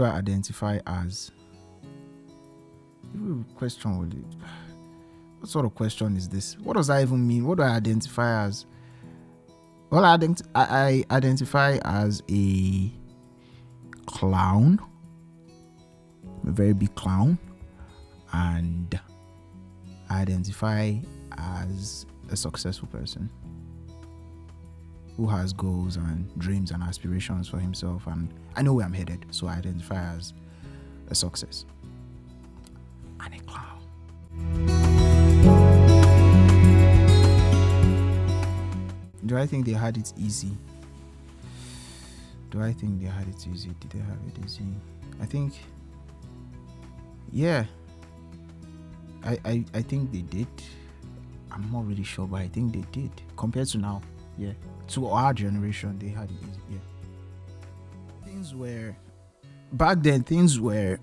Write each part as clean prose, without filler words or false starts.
do I identify as? Question would it? What sort of question is this? What does that even mean? What do I identify as? Well, I identify as a clown, a very big clown, and I identify as a successful person who has goals and dreams and aspirations for himself, and I know where I'm headed, so I identify as a success and a clown. Do I think they had it easy? Did they have it easy? I think, yeah. I think they did. I'm not really sure, but I think they did. Compared to now, yeah. To our generation, they had it easy, yeah. Back then, things were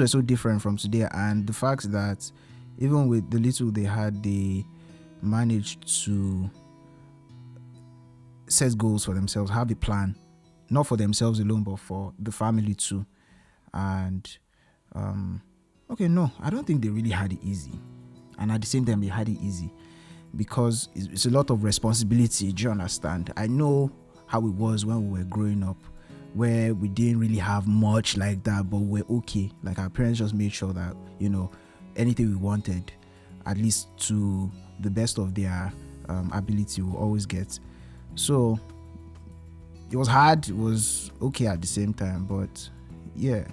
so different from today, and the fact that even with the little they had, they managed to set goals for themselves, have a plan, not for themselves alone, but for the family too. And no, I don't think they really had it easy. And at the same time, they had it easy because it's a lot of responsibility. Do you understand? I know how it was when we were growing up, where we didn't really have much like that, but we're okay. Like, our parents just made sure that, anything we wanted, at least to the best of their ability, we'll always get. So it was hard, it was okay at the same time, but yeah.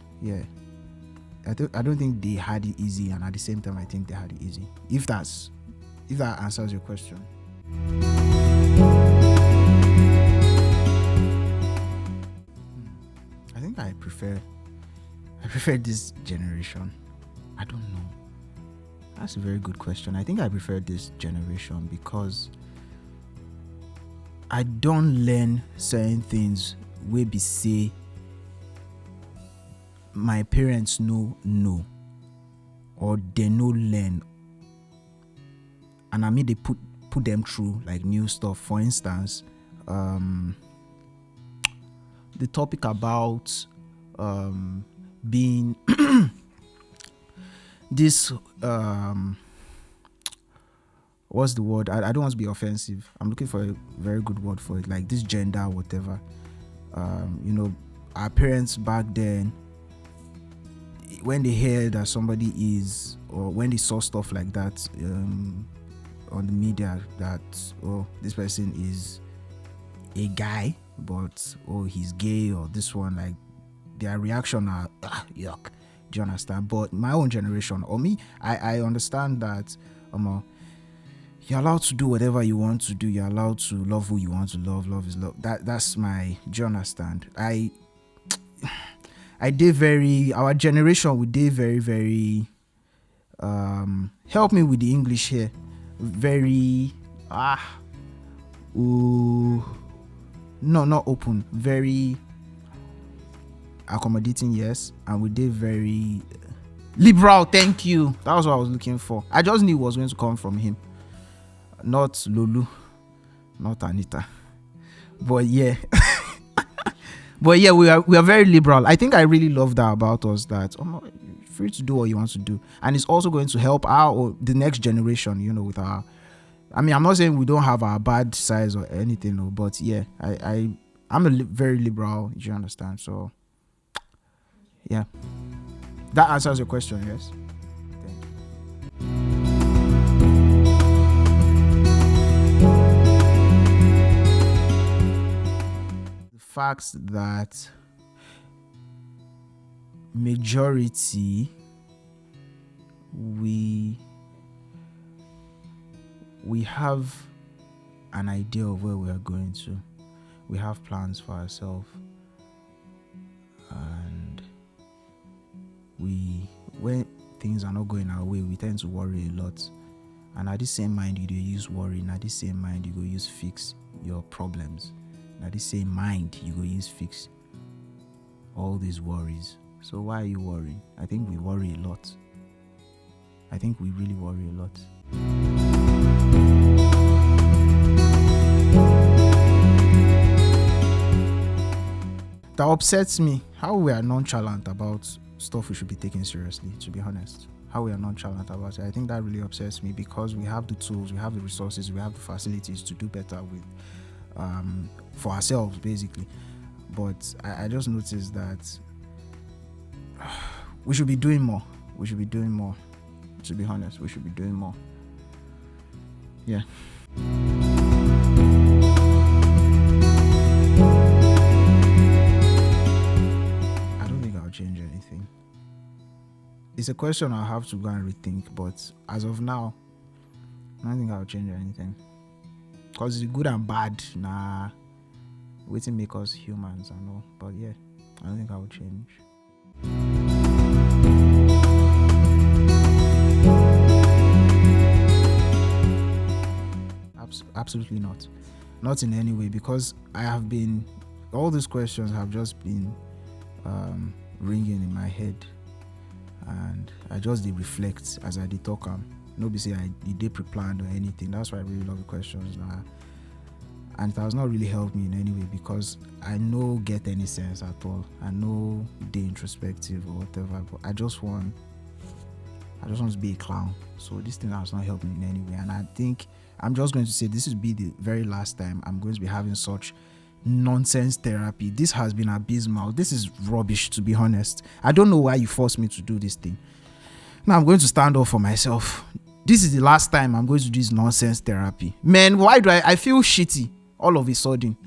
I don't think they had it easy, and at the same time I think they had it easy. If that answers your question. I think I prefer this generation. I don't know. That's a very good question. I think I prefer this generation because I don't learn certain things where be say my parents know or they no learn, and I mean they put them through like new stuff. For instance, the topic about being this what's the word? I don't want to be offensive. I'm looking for a very good word for it, like this gender, whatever. Our parents back then, when they hear that somebody is, or when they saw stuff like that on the media, that this person is a guy, but he's gay, or this one, like their reaction are yuck. Do you understand? But my own generation, or me, I understand that you're allowed to do whatever you want to do. You're allowed to love who you want to love. Love is love. That's my. Do you understand? Our generation, we did very, very, help me with the English here. Very, no, not open. Very accommodating, yes. And we did very liberal. Thank you. That was what I was looking for. I just knew it was going to come from him. Not Lulu, not Anita. But yeah. But yeah, we are very liberal. I think I really love that about us, that you're free to do what you want to do. And it's also going to help the next generation, with our, I'm not saying we don't have our bad sides or anything, but yeah, I'm very liberal, you understand? So yeah, that answers your question, yes? Thank you. Fact that majority we have an idea of where we are going to. We have plans for ourselves, and when things are not going our way, we tend to worry a lot. And at the same mind, you do use worry, and at the same mind, you go use fix your problems. At the same mind, you go use fix all these worries. So why are you worrying? I think we worry a lot. I think we really worry a lot. that upsets me. How we are nonchalant about stuff we should be taking seriously, to be honest. How we are nonchalant about it. I think that really upsets me, because we have the tools, we have the resources, we have the facilities to do better with, for ourselves, basically. But I just noticed that we should be doing more. We should be doing more. To be honest, we should be doing more. Yeah. I don't think I'll change anything. It's a question I'll have to go and rethink, but as of now, I don't think I'll change anything. Because it's good and bad, waiting make us humans and all. But yeah, I don't think I'll change. Absolutely not. Not in any way, because all these questions have just been ringing in my head, and I just did reflect as I did talk. No be say I did pre-planned or anything. That's why I really love the questions. And it has not really helped me in any way, because I no get any sense at all. I no dey introspective or whatever, but I just want to be a clown. So this thing has not helped me in any way, and I think I'm just going to say this will be the very last time I'm going to be having such nonsense therapy. This has been abysmal. This is rubbish, to be honest. I don't know why you forced me to do this thing. Now I'm going to stand up for myself. This is the last time I'm going to do this nonsense therapy. Man, why do I feel shitty all of a sudden?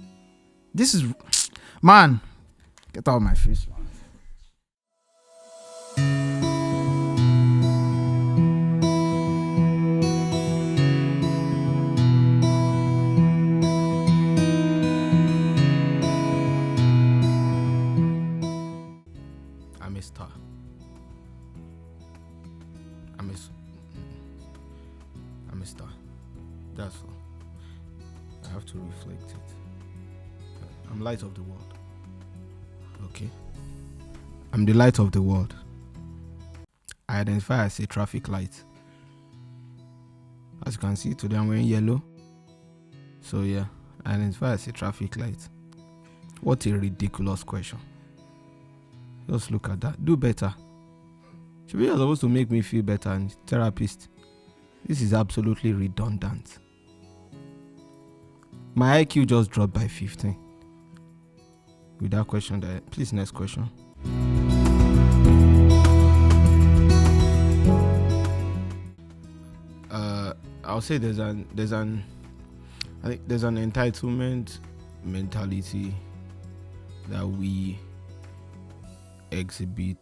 This is, man, get out of my face. I'm a star. I'm a star. That's all. I have to reflect it. I'm light of the world. Okay. I'm the light of the world. I identify as a traffic light. As you can see today, I'm wearing yellow. So yeah, I identify as a traffic light. What a ridiculous question. Just look at that. Do better. Should be supposed to make me feel better, and therapist. This is absolutely redundant. My IQ just dropped by 15. With that question there. Please, next question. I'll say there's an entitlement mentality that we exhibit,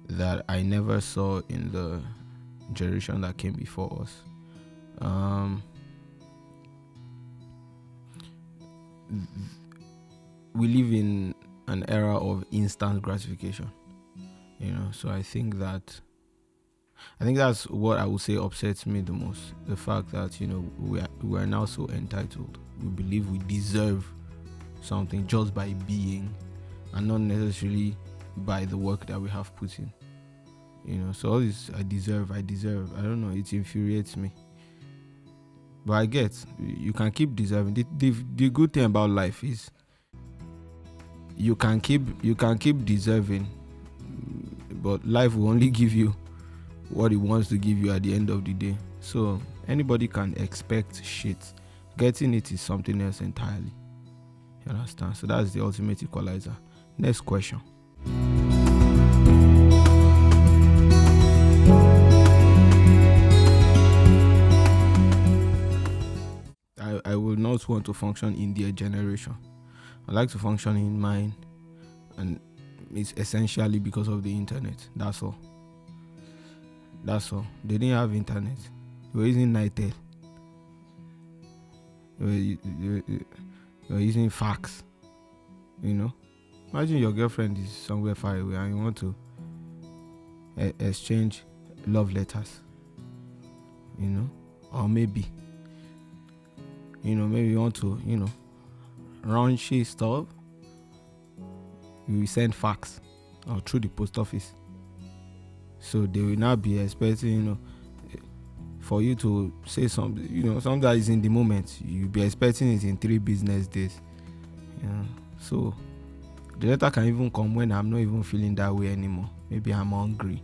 that I never saw in the generation that came before us. We live in an era of instant gratification, so I think that's what I would say upsets me the most. The fact that we are now so entitled. We believe we deserve something just by being, and not necessarily by the work that we have put in. So all this I deserve, I don't know, it infuriates me. But I get you can keep deserving. The good thing about life is you can keep deserving, but life will only give you what it wants to give you at the end of the day. So anybody can expect shit. Getting it is something else entirely. You understand? So that's the ultimate equalizer. Next question. I will not want to function in their generation. I like to function in mine, and it's essentially because of the internet. That's all. They didn't have internet. They were using Nitel. They were using fax. Imagine your girlfriend is somewhere far away and you want to exchange love letters. Or maybe you want to raunchy stuff. You will send fax or through the post office. So they will now be expecting for you to say something, something that is in the moment, you'll be expecting it in 3 business days. So the letter can even come when I'm not even feeling that way anymore. Maybe I'm hungry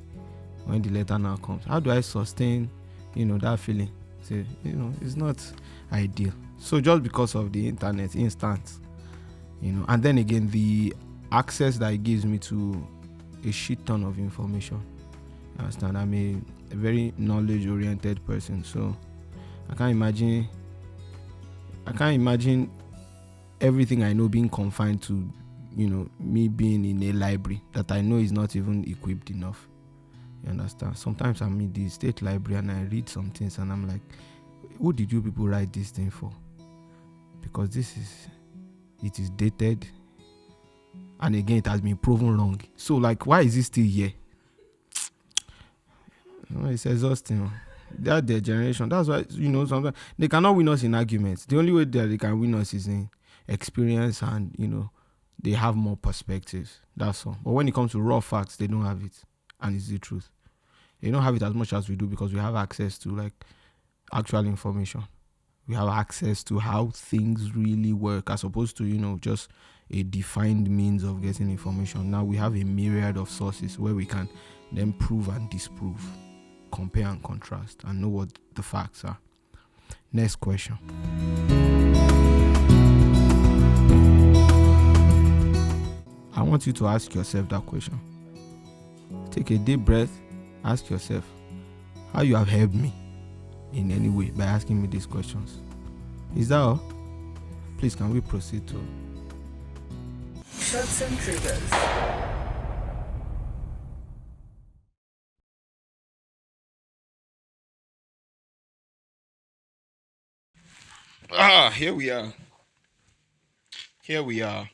when the letter now comes. How do I sustain, that feeling? So, it's not ideal. So just because of the internet, instant, and then again, the access that it gives me to a shit ton of information. You understand? I'm a very knowledge-oriented person, so I can't imagine everything I know being confined to, me being in a library that I know is not even equipped enough. You understand? Sometimes I'm in the state library and I read some things and I'm like, who did you people write this thing for? Because it is dated, and again it has been proven wrong. So like, why is it still here? It's exhausting. That their generation. That's why sometimes they cannot win us in arguments. The only way that they can win us is in experience, and they have more perspectives. That's all. But when it comes to raw facts, they don't have it, and it's the truth. They don't have it as much as we do because we have access to like actual information. We have access to how things really work, as opposed to just a defined means of getting information. Now we have a myriad of sources where we can then prove and disprove, compare and contrast, and know what the facts are. Next question. I want you to ask yourself that question. Take a deep breath. Ask yourself how you have helped me in any way by asking me these questions. Is that all? Please, can we proceed to shots and triggers? Here we are.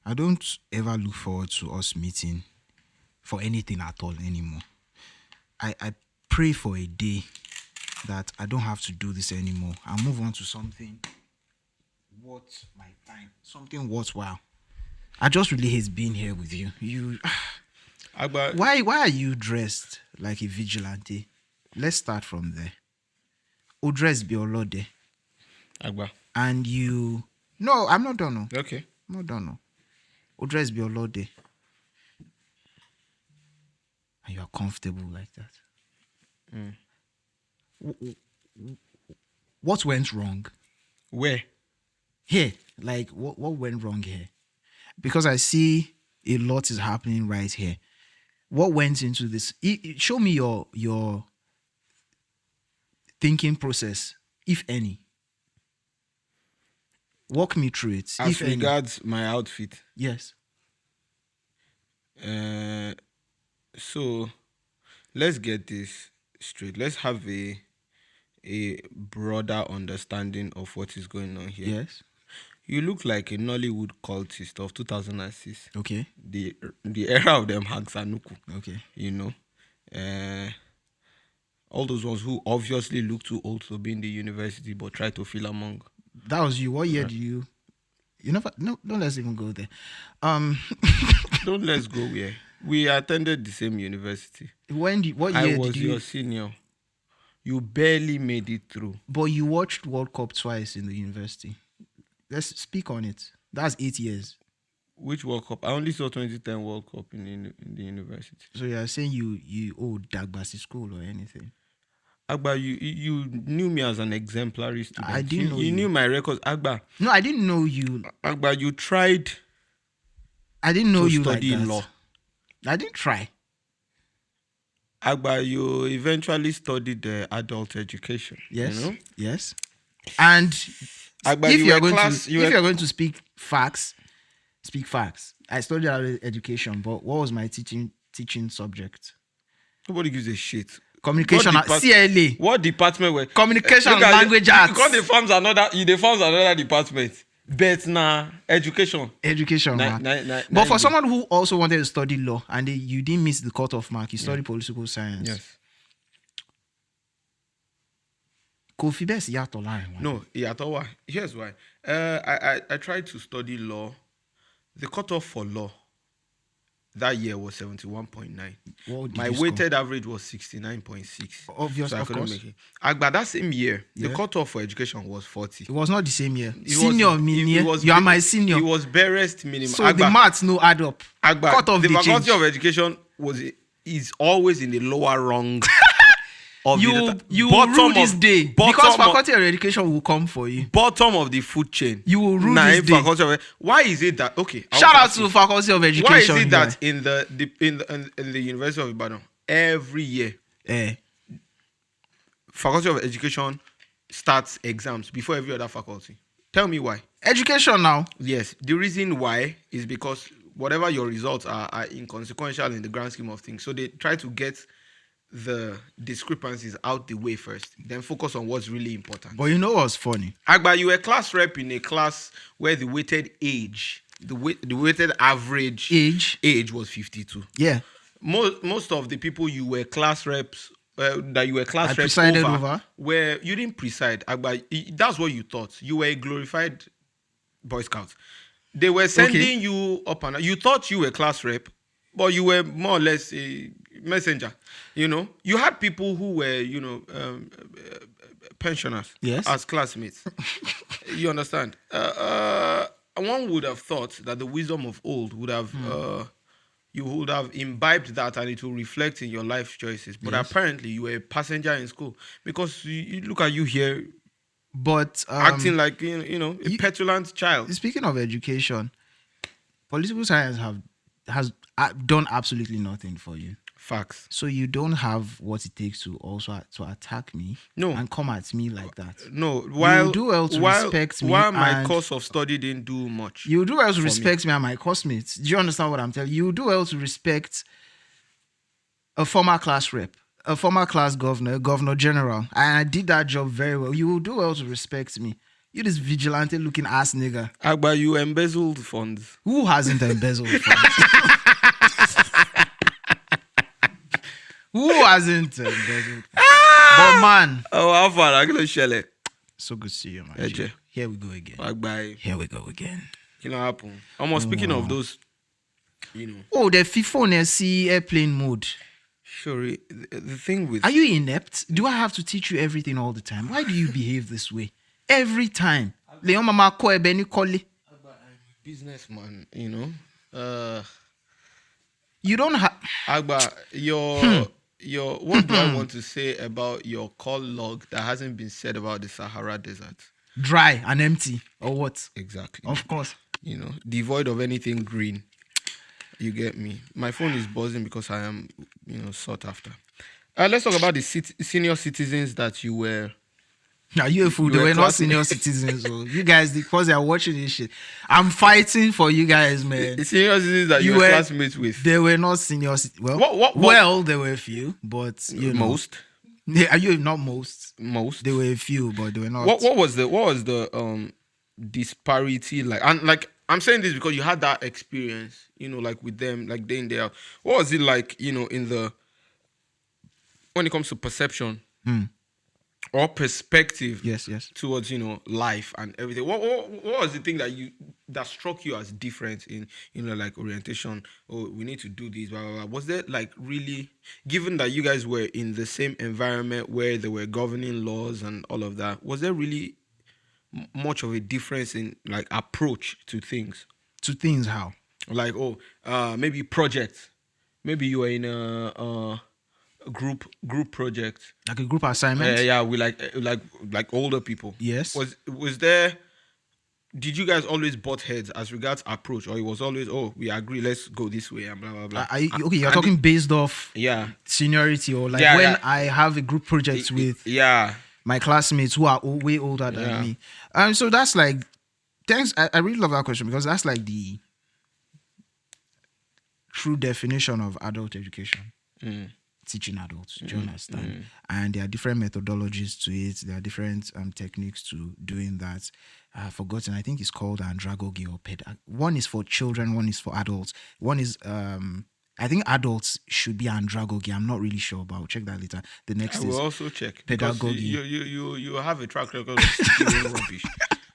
I don't ever look forward to us meeting for anything at all anymore. I pray for a day that I don't have to do this anymore. I'll move on to something worth my time, something worthwhile. I just really hate being here with you. Why are you dressed like a vigilante? Let's start from there. Dress be olode. Agba. And you... No, I'm not done. No. Okay. I'm not done. No. Dress be olode. And you are comfortable like that. What went wrong? Where? Here. Like, what went wrong here? Because I see a lot is happening right here. What went into this? Show me your thinking process, if any. Walk me through it. As regards my outfit. Yes. So let's get this straight. Let's have a broader understanding of what is going on here. Yes. You look like a Nollywood cultist of 2006. Okay. The era of them Hank Sanuku. Okay. All those ones who obviously look too old to be in the university but try to feel among. That was you. What year did you? You never. No, don't let's even go there. Don't let's go where we attended the same university. What year I was did you? your senior. You barely made it through. But you watched World Cup twice in the university. Let's speak on it. That's 8 years. Which World Cup? I only saw 2010 World Cup in the university. So you are saying you Dagbasi school or anything? Agba, you knew me as an exemplary student. I didn't know you knew my records. Agba. No, I didn't know you. Agba, you tried. I didn't know to you study like that. law. I didn't try. Agba, you eventually studied adult education. Yes. Yes. And Agba, if you're going to speak facts, speak facts. I studied adult education, but what was my teaching subject? Nobody gives a shit. Communication at CLA. What department were? Communication and language arts. Because they forms another department. But education. Education, man. But for someone who also wanted to study law and you didn't miss the cutoff mark, you studied political science. Yes. Kofi Best yato line. No, yato why? Here's why. I tried to study law. The cutoff for law that year was 71.9. What did My you score? weighted average was 69.6. Obvious, So I of couldn't course. make it. But that same year, the Yeah. cutoff for education was 40. It was not the same year. It Senior was, meaning it was you are ba- my senior. It was barest minimum. So the maths no add up. Cut off the the faculty change. of education is always in the lower rung of You will rule this day because faculty of education will come for you. bottom of the food chain. You will rule Nah, this in day. faculty of, why is it that okay? I Shout want out ask to you, faculty of education. why is it that guy. in the University of Ibadan every year faculty of education starts exams before every other faculty? Tell me why. Education now. Yes, the reason why is because whatever your results are inconsequential in the grand scheme of things. So they try to get the discrepancies out the way first, then focus on what's really important. But you know what's funny? Agba, you were class rep in a class where the weighted age, the weighted average age was 52. Yeah. Most of the people you were class reps that you were class I reps presided over, over. where you didn't preside. Agba, that's what you thought. You were a glorified Boy Scout. They were sending you up and you thought you were class rep, but you were more or less a messenger. You know, you had people who were, pensioners, yes, as classmates. You understand? One would have thought that the wisdom of old would have, you would have imbibed that, and it will reflect in your life choices. But apparently, you were a passenger in school because you look at you here, but acting like a petulant child. Speaking of education, political science has done absolutely nothing for you. Facts. So you don't have what it takes to also to attack me and come at me like that. No, you do well to respect me. While my course of study didn't do much. You do well to respect me and my classmates. Do you understand what I'm telling you? You do well to respect a former class rep, a former class governor, a governor general. And I did that job very well. You will do well to respect me. You this vigilante looking ass nigga. Agba, you embezzled funds. Who hasn't embezzled funds? Who hasn't embezzled funds? But man. Oh, how far? I'm going to share it. So good to see you, man. Here we go again. Agba. Here we go again. You know what happened? Almost speaking of those, Oh, the FIFA on SC airplane mode. Sure. The thing with... Are you inept? Do I have to teach you everything all the time? Why do you behave this way? Every time. Leon mama ko ebeni kole. Businessman, You don't have... Agba, your what do I want to say about your call log that hasn't been said about the Sahara Desert? Dry and empty, or what? Exactly. Of course. Devoid of anything green. You get me? My phone is buzzing because I am, sought after. Let's talk about the senior citizens that you were... Are you a fool? They were not senior citizens. So you guys, because they are watching this shit, I'm fighting for you guys, man. The senior citizens that you were classmates with. They were not senior citizens. Well, well, there were a few, but most. Are you not most? Most. There were a few, but they were not. What was the disparity like? And like I'm saying this because you had that experience, like with them, like day in day out. What was it like, when it comes to perception? Or perspective, yes, towards life and everything. What was the thing that struck you as different in like orientation? Oh, we need to do this. Blah, blah, blah. Was there like really, given that you guys were in the same environment where there were governing laws and all of that, was there really much of a difference in like approach to things? To things how? Like maybe projects. Maybe you were in a group project, like a group assignment. Yeah, we like older people. Yes. Was there? Did you guys always butt heads as regards approach, or it was always we agree, let's go this way and blah blah blah? You're talking based off seniority, or like I have a group project with my classmates who are way older than me. So that's like, thanks. I really love that question because that's like the true definition of adult education. Teaching adults, do you understand? And there are different methodologies to it. There are different techniques to doing that. I've forgotten. I think it's called andragogy or one is for children, one is for adults. One is, I think adults should be andragogy. I'm not really sure, but I'll check that later. The next I will also check. pedagogy. You have a track record of speaking rubbish.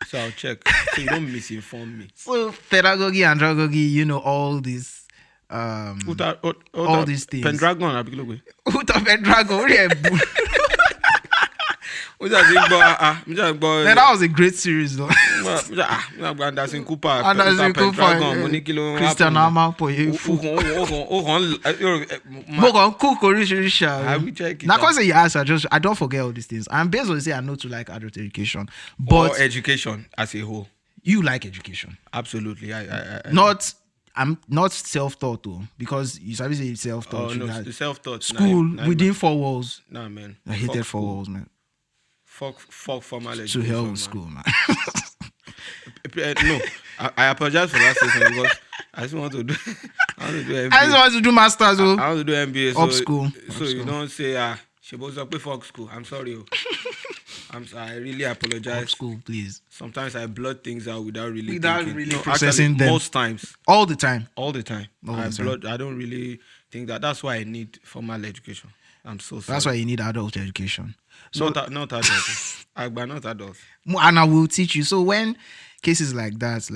So I'll check. So you don't misinform me. So pedagogy, andragogy, all these all these things. Pendragon, Abikilowe. Pendragon, That was a great series though. Anderson Cooper, Anderson Cooper, Christian Armand Now, cause you ask, I don't forget all these things. And based on say I know to like adult education, but or education as a whole. You like education, absolutely. I'm not self-taught though, because you sabi say self-taught. Oh no, the self-taught school within 4 walls. Nah, man. I hated 4 walls, man. Fuck formal To education. hell with school, man. No, I apologize for that statement because I just want to do. I want to do MBA. I just want to do masters. I want to do MBA. Up school. You don't say she was up with fuck school. I'm sorry. I really apologize. Up school, please. Sometimes I blurt things out without really processing actually, them. Most times. All the time. I don't really think that. That's why I need formal education. I'm so sorry. That's why you need adult education. So not adult. But not adult. And I will teach you. So when cases like that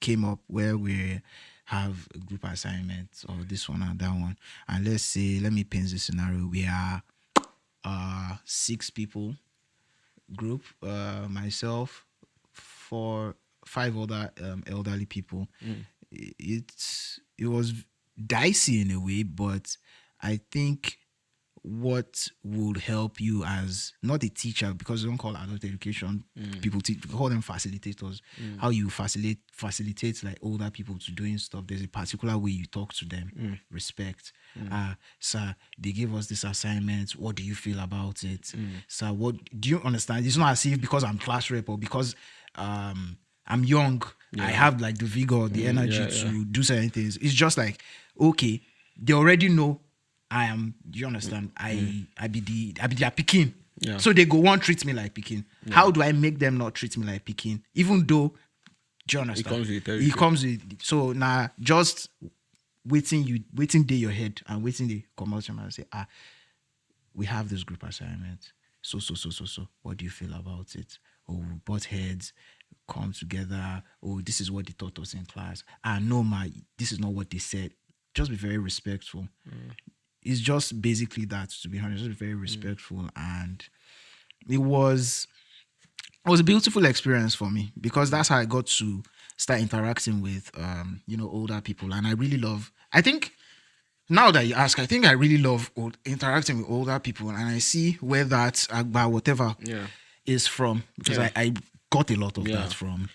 came up where we have a group assignment or this one or that one, and let me paint this scenario. We are 6 people group, myself, 5 other elderly people. It was dicey in a way, but I think what would help you as not a teacher, because we don't call adult education people call them facilitators. How you facilitate like older people to doing stuff. There's a particular way you talk to them. Respect. Sir, they gave us this assignment. What do you feel about it? Sir, what do you understand? It's not as if because I'm class rep or because I'm young, I have like the vigor, the energy to do certain things. It's just like, okay, they already know I am. Do you understand? I be their pikin. Yeah. So they go won't treat me like pikin. Yeah. How do I make them not treat me like pikin? Even though, do you understand? It comes with so now just waiting day your head and waiting they come out and say, we have this group assignment. So. What do you feel about it? Oh, we butt heads come together. Oh, this is what they taught us in class. No, this is not what they said. Just be very respectful. It's just basically that, to be honest, just very respectful. And it was a beautiful experience for me because that's how I got to start interacting with, older people. And I really I think now that you ask, I think I really love interacting with older people. And I see where that Agba, whatever is from, because I got a lot of that from,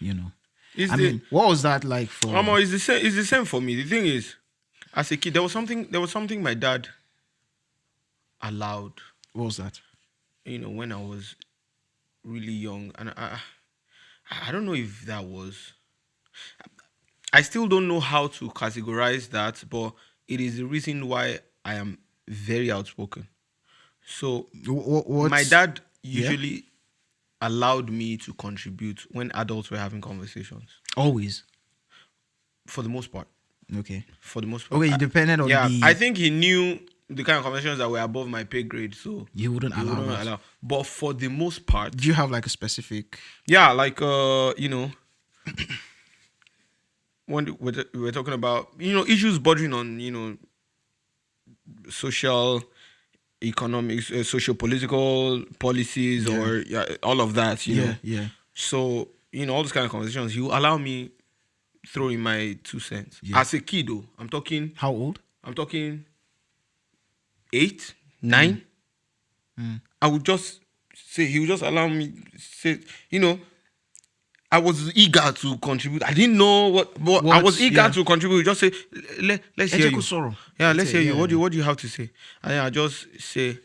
what was that like for? It's the same for me. The thing is, as a kid, there was something my dad allowed. What was that? When I was really young, and I don't know if that was. I still don't know how to categorize that, but it is the reason why I am very outspoken. So my dad usually allowed me to contribute when adults were having conversations. Always. For the most part. Okay. For the most part. Okay, it depended on the... I think he knew the kind of conversations that were above my pay grade, so... You wouldn't allow. But for the most part... Do you have like a specific... Yeah, like, when we're talking about, issues bordering on, social, economics, socio-political policies or all of that, you know. Yeah. So, all those kind of conversations, he will allow me throw in my 2 cents. Yeah. As a kid, though, I'm talking... How old? I'm talking 8, 9. I would just say, he would just allow me say, I was eager to contribute. I didn't know what I was eager to contribute. Just say, let's hear you. Yeah, let's hear you. What do you have to say? And then I just say,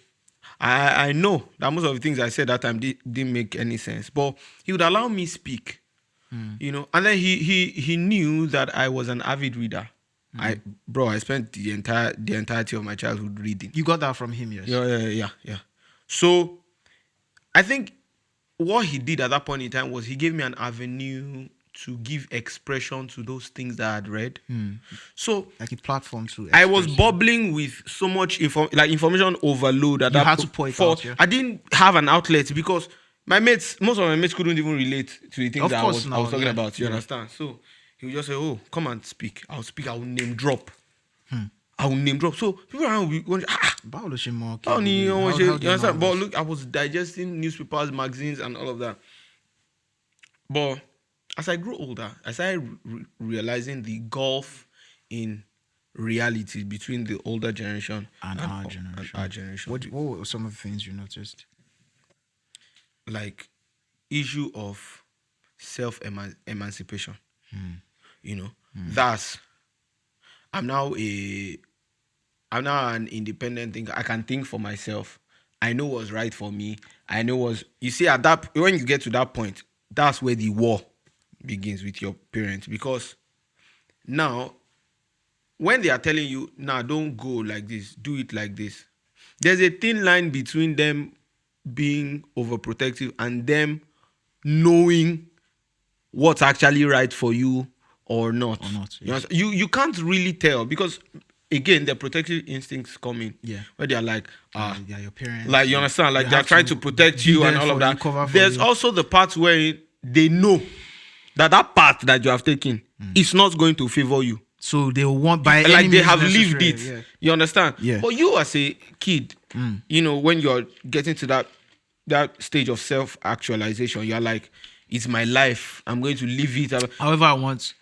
I know that most of the things I said that time didn't make any sense, but he would allow me speak. And then he knew that I was an avid reader. I spent the entirety of my childhood reading. You got that from him, yes? Yeah. So I think what he did at that point in time was he gave me an avenue to give expression to those things that I had read. So like a platform to I was bubbling with so much information overload at that had to pour it out, yeah? I didn't have an outlet because most of my mates couldn't even relate to the things that I was talking about. You understand? So he would just say, "Oh, come and speak. I'll speak. I will name drop." I will name drop. So people around will be wondering, How do you you know understand? But this? look, I was digesting newspapers, magazines, and all of that. But as I grew older, I started realizing the gulf in reality between the older generation And our generation. our generation. What were some of the things you noticed? Like issue of self-emancipation. You know, that's I'm now an independent thinker. I can think for myself. I know what's right for me. I know what's, you see, at that, when you get to that point, that's where the war begins with your parents. Because now, when they are telling you, nah, don't go like this, do it like this, there's a thin line between them being overprotective and them knowing what's actually right for you or not. Yes. You can't really tell, because again the protective instincts come in. Yeah. Where they're like, they are your parents. like, you understand, like You they're have trying to protect you and all of that. There's also the part where they know that path that you have taken is not going to favor you. So they want by Like any they means have necessary, lived it. yeah. You understand? Yeah. But you as a kid, you know, when you're getting to that stage of self-actualization, you're like, it's my life, I'm going to live it. However I want.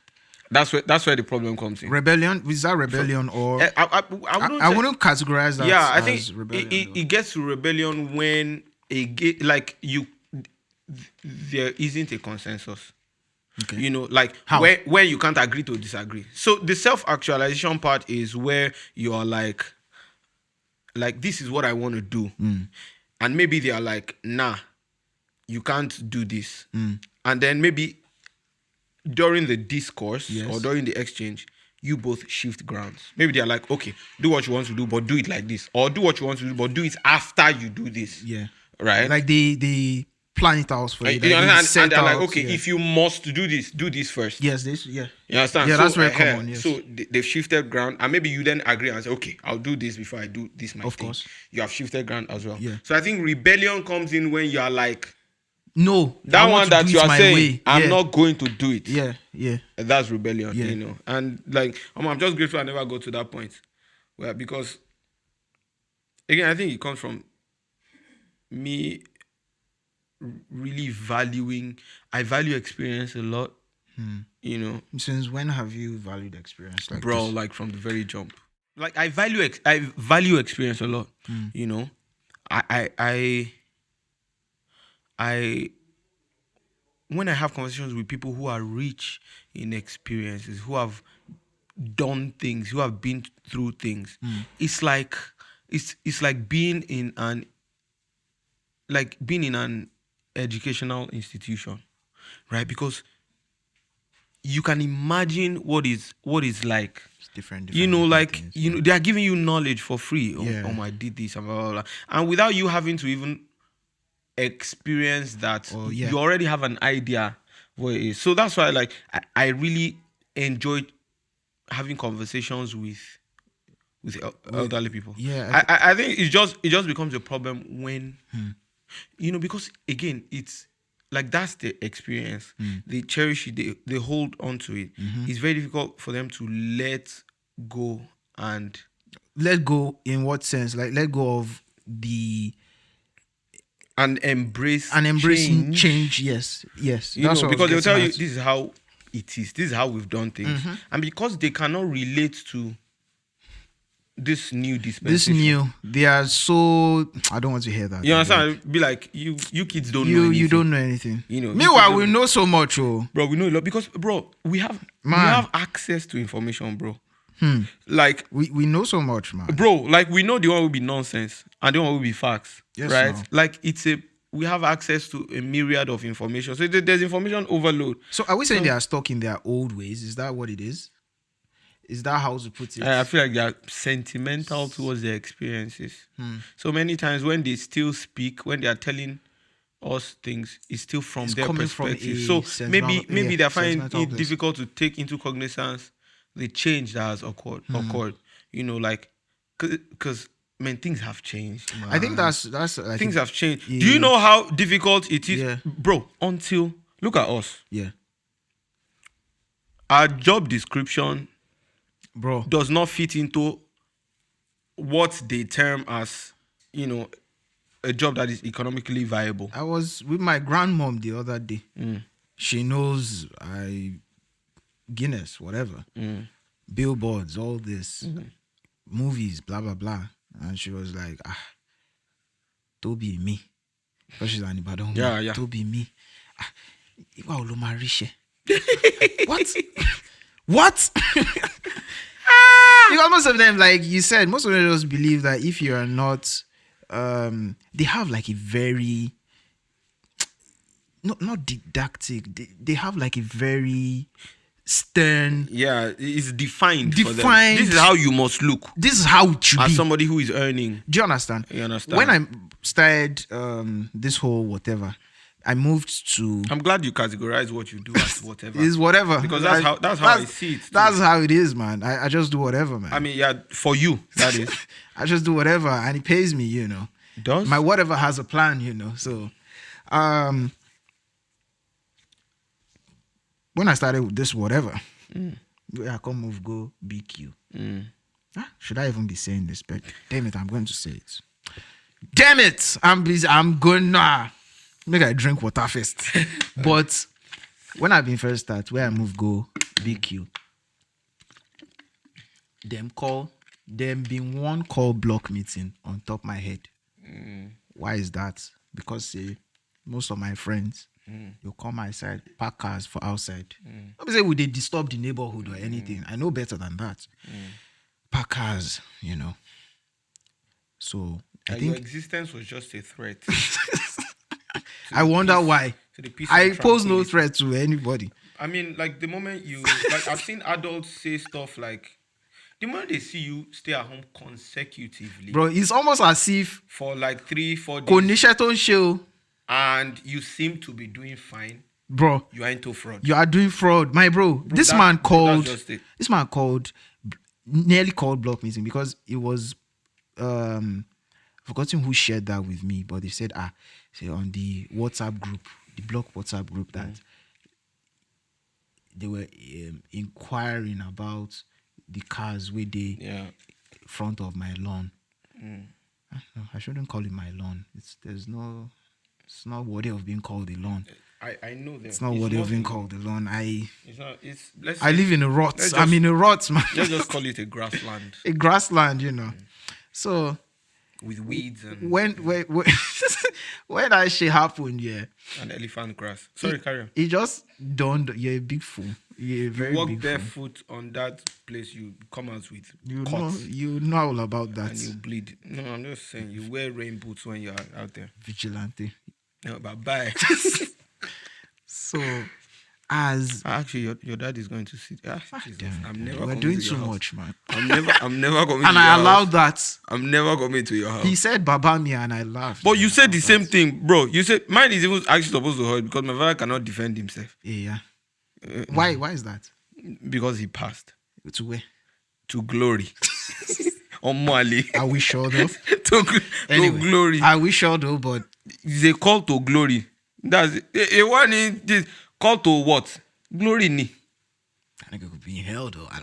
That's where the problem comes in. Rebellion? Is that rebellion or I I wouldn't categorize that. Yeah, I as think rebellion, it gets to rebellion when there isn't a consensus. Okay. You know, like How? when you can't agree to disagree. So the self-actualization part is where you are like this is what I want to do. And maybe they are like, nah, you can't do this. And then maybe during the discourse or during the exchange, you both shift grounds. Maybe they are like, okay, do what you want to do, but do it like this. Or do what you want to do, but do it after you do this. Yeah. Right? Like they plan it out for you. You understand? And they're like, out, okay, if you must do this first. Yes, this, yeah. You understand? Yeah, so, that's very common, yes. So they've shifted ground, and maybe you then agree and say, okay, I'll do this before I do this Of course. You have shifted ground as well. Yeah. So I think rebellion comes in when you are like, no, that one that you are saying, way. I'm not going to do it. Yeah. That's rebellion, Yeah. you know. And like, I'm just grateful I never got to that point. Well, because again, I think it comes from me really I value experience a lot. You know. Since when have you valued experience like Bro, this? like from the very jump. Like I value experience a lot. You know. I when I have conversations with people who are rich in experiences, who have done things, who have been through things, it's like being in an educational institution, right? Because you can imagine what is like. It's different You know, like things, you know, they are giving you knowledge for free. Oh, I did this and blah, blah, blah. And without you having to even experience that, you already have an idea what it is. So that's why, like, I really enjoyed having conversations with elderly people. Yeah, I think it just becomes a problem when you know, because again, it's like that's the experience. They cherish it, they hold on to it. It's very difficult for them to let go. And let go in what sense? Like let go of embracing change. Yes. You know, because they'll tell you this is how it is. This is how we've done things. And because they cannot relate to this new dispensation. They are so. I don't want to hear that. You understand? Be like, you kids don't know anything. You don't know anything. You know. Meanwhile, we know so much, bro. We know a lot because, bro, we have access to information, bro. Like we know so much, man. Bro, like we know the one will be nonsense and the one will be facts, right? No. Like we have access to a myriad of information. So there's information overload. So are we saying they are stuck in their old ways? Is that what it is? Is that how to put it? I feel like they are sentimental towards their experiences. So many times when they still speak, when they are telling us things, it's still from their perspective. So maybe they're finding it difficult to take into cognizance the change that has occurred. You know, like because things have changed. Man. I think that's things have changed. Do you know how difficult it is, bro? Until look at us. Yeah. Our job description, bro, does not fit into what they term as, a job that is economically viable. I was with my grandmom the other day. She knows Guinness, whatever, billboards, all this, movies, blah blah blah, and she was like, Toby me, because she's an Ibadan. Yeah. Toby me. What? What? Because most of them, like you said, most of them just believe that if you are not, they have like a very, not didactic. They have like a very stern. Yeah, it's defined. For them. Defined. This is how you must look. This is how it should As be. somebody who is earning. Do you understand? You understand? When I started this whole whatever, I moved to. I'm glad you categorize what you do as whatever. Is whatever, Because that's how I see it. That's how it is, man. I just do whatever, man. I mean, yeah, for you, that is. I just do whatever, and it pays me, you know. Does? My whatever has a plan, you know. So, when I started with this whatever, I come move go BQ. Should I even be saying this? But damn it, I'm going to say it. Damn it, I'm busy. I'm gonna make I drink water first. But when I been first start, where I move go BQ, them been one call block meeting on top my head. Why is that? Because most of my friends, you come outside, park cars for outside. Don't say would they disturb the neighborhood or anything. I know better than that. Park cars, you know. So I think your existence was just a threat. I wonder why. I pose no threat to anybody. I mean, like the moment you like, I've seen adults say stuff like, the moment they see you stay at home consecutively, bro, it's almost as if for like 3-4 days, Konishaton show, and you seem to be doing fine, bro. You are into fraud. You are doing fraud, my bro. This man called, nearly called block meeting because it was, forgotten who shared that with me, but they said, on the WhatsApp group, the block WhatsApp group, that they were inquiring about the cars with the front of my lawn. I shouldn't call it my lawn. It's not worthy of being called a lawn. I know that. It's not worthy of being called a lawn. I live in a rut. I'm in a rut, man. Let's just call it a grassland. A grassland, you know. So with weeds and when that shit happened, and elephant grass. Sorry, carry on. It just dawned. You're a big fool. You're a very walk big barefoot fool. on that place. You come out with cuts. You know all about that. And you bleed. No, I'm just saying you wear rain boots when you're out there. Vigilante. No, but bye. So, as actually your dad is going to see. Jesus, I'm never. We're doing too much, man. I'm never coming. And to I your allowed house. that. I'm never coming to your house. He said Baba me and I laughed. But you said the same thing, bro. You said mine is even actually supposed to hurt because my father cannot defend himself. Yeah. Why is that? Because he passed. To where? To glory. On Mali. Are we sure though? to glory. Are we sure though? But it's a call to glory. That's a one in this call to what? Glory ni. I think it could be in hell though. I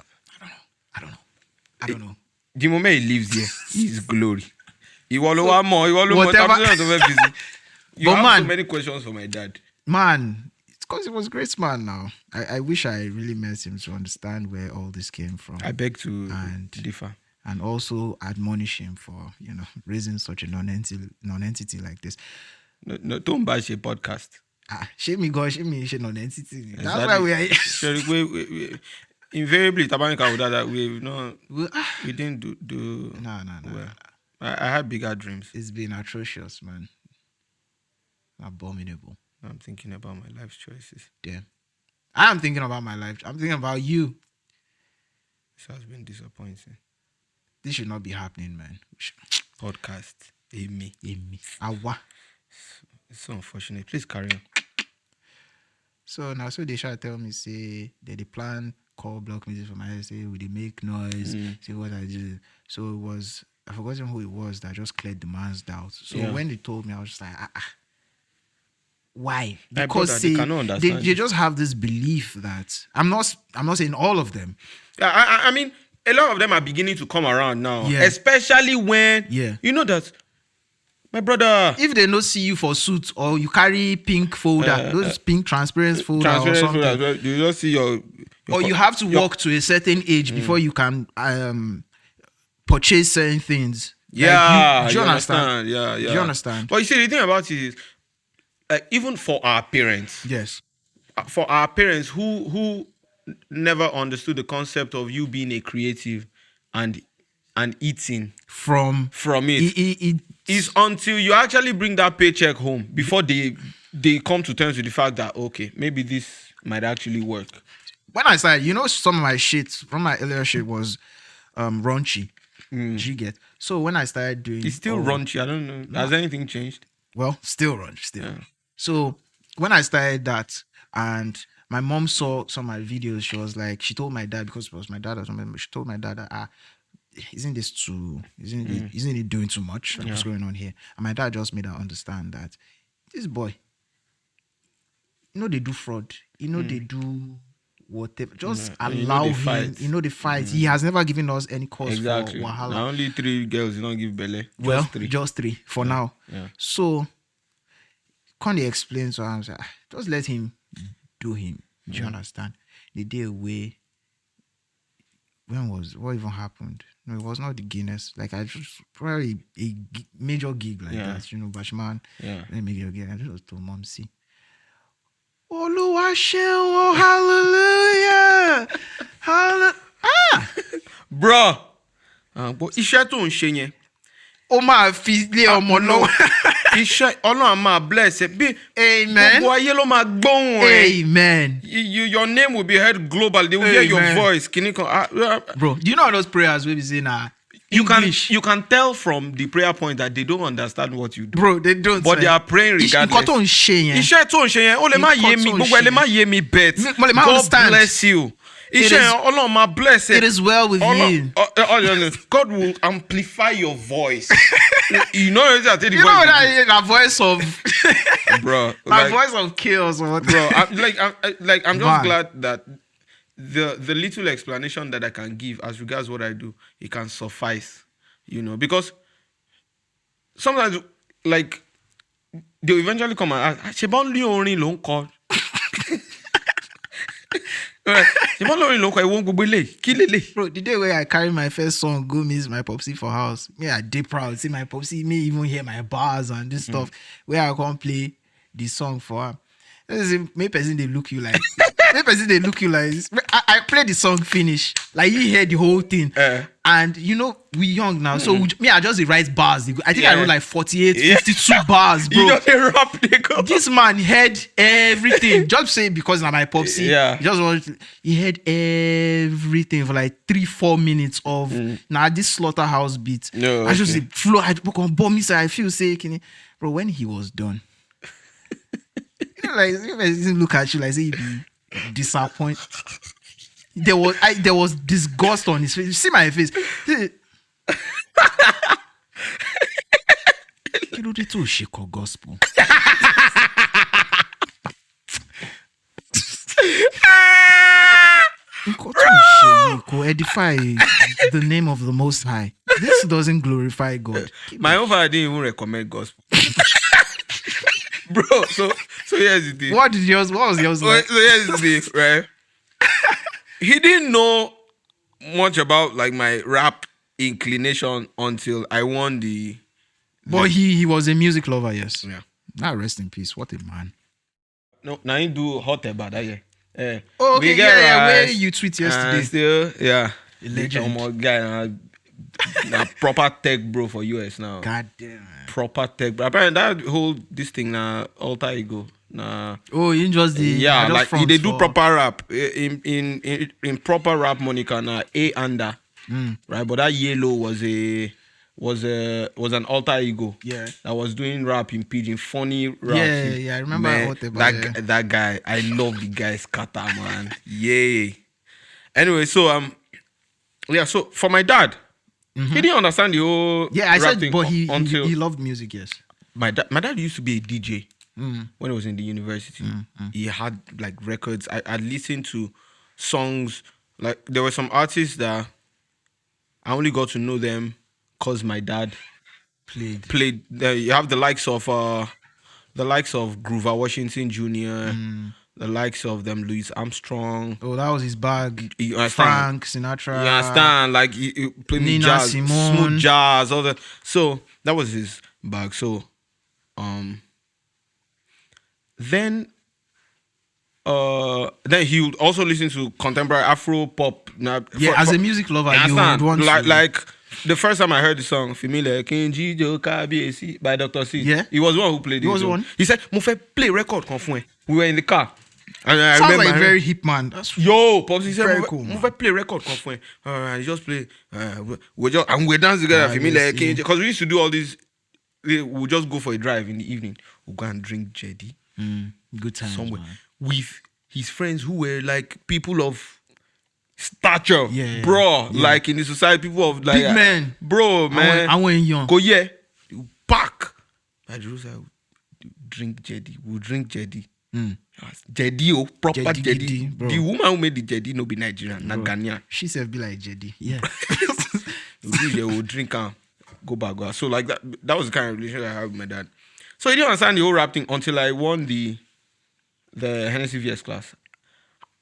don't know. The moment he lives here, he's glory. You have so many questions for my dad. Man, it's because he was a great man now. I wish I really met him to understand where all this came from. I beg to differ. And also admonish him for, raising such a non-entity like this. No, don't bash a podcast. Shame me, God, shame me, non-entity. That's why we are here. Invariably, Tabanika would that we didn't do. No. Well. I had bigger dreams. It's been atrocious, man. Abominable. I'm thinking about my life choices. Damn. I am thinking about my life. I'm thinking about you. This has been disappointing. This should not be happening, man. Podcast. Amy. Awa. It's so unfortunate. Please carry on. So now, they shall tell me, say, that they plan call block music for my head, say, will they make noise? Say what I do. So it was, I forgot who it was that just cleared the man's doubt. So when they told me, I was just like, why? Because they just have this belief that I'm not saying all of them. I mean, a lot of them are beginning to come around now. Yeah. Especially when you know that my brother. If they don't see you for suits or you carry pink folder, those pink transparent folder or something, folder, you just see your or you have to walk to a certain age before you can purchase certain things. Yeah, like, do you understand? Yeah. Do you understand? But you see, the thing about it is, even for our parents, Yes. For our parents who never understood the concept of you being a creative and eating From it, it's until you actually bring that paycheck home before they come to terms with the fact that, okay, maybe this might actually work. When I started, some of my shit from my earlier shit was raunchy. You get? So when I started doing, it's still raunchy. I don't know. No. Has anything changed? Well, still raunchy. Still. Yeah. So when I started that, and my mom saw some of my videos, she was like, she told my dad, because it was my dad or something, but she told my dad that isn't it doing too much? What's going on here? And my dad just made her understand that this boy, they do fraud, they do whatever. Just allow him. The fight. He has never given us any cause for wahala. Now only 3 girls you don't give belly. Just three for now. Yeah. So can't they explain to him? Just let him do him. Do you understand? The day away. What even happened? No, it was not the Guinness. Like I just probably a major gig like that. Bashman. Yeah. Let me get again. I just told mom, see. Oh, hallelujah. Bro. But iṣẹ́ tó ń ṣe yẹn. Ó máa fi lé ọmọ lọ́wọ́. Iṣẹ́ Ọlọ́run máa bless it. Amen. Gbogbo ayé ló máa gbóhùn ẹ. Amen. Your name will be heard globally. They will hear your voice. Bro, do you know those prayers we be saying you can tell from the prayer point that they don't understand what you do. Bro, they don't. But they are praying regardless. Nǹkan tó ń ṣe yẹn. Iṣẹ́ tó ń ṣe yẹn, ó lè má yé mi, gbogbo ẹ lè má yé mi bet. God bless you. Ọlọ́run máa bless it. It is well with you. God will amplify your voice. You know that voice of bro. My voice of chaos or what? Bro, I'm just glad that the little explanation that I can give as regards what I do, it can suffice. Because sometimes like they'll eventually come and ask, Bro, the day where I carry my first song, go miss my popsy for house. Me, I did proud. See my popsy, me even hear my bars and this stuff. Where I can't play the song for her. Maybe person they look you like. I play the song finish. Like you hear the whole thing. And we young now. So I just write bars. I think I wrote like 48, 52 bars, bro. You just rap, this man heard everything. Just say because of my popsy. Yeah. He heard everything for like 3-4 minutes of this slaughterhouse beat. No, I just say flow. I bomb me. So I feel sick. Bro, when he was done. Like he look at you like say he be disappointed. There was disgust on his face. You see my face. Kí ló dé tó ṣe kọ gospel? Nǹkan tó ṣe yìí kò edify the name of the Most High. This doesn't glorify God. My own father didn't even recommend gospel. Bro, so here's the thing. What was yours like? So here's the thing, right? He didn't know much about like my rap inclination until I won the. But he was a music lover, yes. Yeah. Now rest in peace. What a man. No, now he do hot about that, yeah. Okay, where you tweet yesterday. Still, yeah. A legend. Guy, now proper tech bro for US now. God damn. Proper tech, but apparently that whole this thing now alter ego. Nah. Oh, you just the like they do proper rap in proper rap Monica now A under right, but that yellow was an alter ego. Yeah, that was doing rap in pidgin, funny rap. Yeah, I remember that guy. I love the guy's kata, man. Yay. Anyway, so so for my dad. He didn't understand the whole I said, thing but he loved music, yes. My dad used to be a DJ when I was in the university. He had like records. I listened to songs. Like there were some artists that I only got to know them because my dad Played. You have the likes of Grover Washington Jr., the likes of them Louis Armstrong. Oh, that was his bag. You understand? Frank Sinatra. You understand? Like he played me Nina jazz, Simone. smooth jazz, all that. So that was his bag. So then he would also listen to contemporary Afro pop. As a music lover, you would understand? want to. Like the first time I heard the song, Familiar Kenji Joka BAC by Dr. C. Yeah. He was the one who played it. He was the one. He said, Mo fe play record kan fún ẹ." We were in the car. And I Sounds remember like a very hip man. That's Yo, Pops, he said, very "Mo cool, fe- man. mo fe play record kan fún ẹ." He just play. We're dancing together. Familiar yes, yeah. Because we used to do all these. We'll just go for a drive in the evening. We'll go and drink Jedi good times, somewhere man. with his friends who were like people of stature, Yeah, bro. yeah. Like in the society, people of like Big men. bro, man. I went young. Go yeah, you back. Like Jerusalem, drink Jedi. We'll drink Jedi. Jedi, oh, proper Jedi Jedi. gidi, bro. The woman who made the Jedi no be Nigerian, not Ghanaian. She said be like Jedi. Yeah. We'll drink and go back. Go out. So like that was the kind of relationship I had with my dad. So he didn't understand the whole rap thing until I won the Hennessy VS class.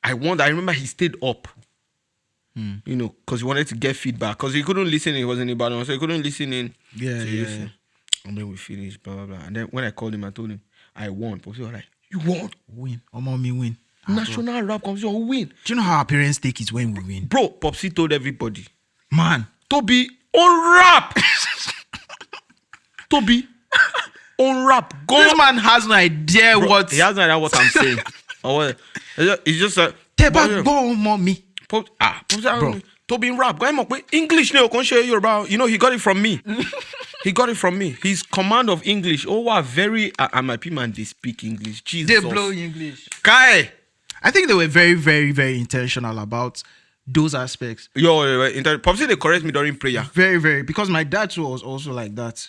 I remember he stayed up. You know, because he wanted to get feedback. Because he couldn't listen, he was in Ibadan, so he couldn't listen in. Yeah, So he yeah, listened. And then we finished, blah, blah, blah. And then when I called him, I told him, I won. Popsi was like, you won? Win. Me win. National rap competition, win. Do you know how our parents take it when we win? Bro, Popsi told everybody, Man. Toby, on rap! Toby, on rap. Go. This man has no idea Bro, what. he has no idea what I'm saying. Or what? It's just like, Teba go mommy. Bro, Toby in rap. Go ahead, Mokwe. English, no, can't share you about. You know, he got it from me. He got it from me. His command of English. Oh, wow, very. And my people, man, they speak English. Jesus. They blow English. Kai. I think they were very, very, very intentional about those aspects. Popsi, they correct me during prayer. Very, very. Because my dad too was also like that.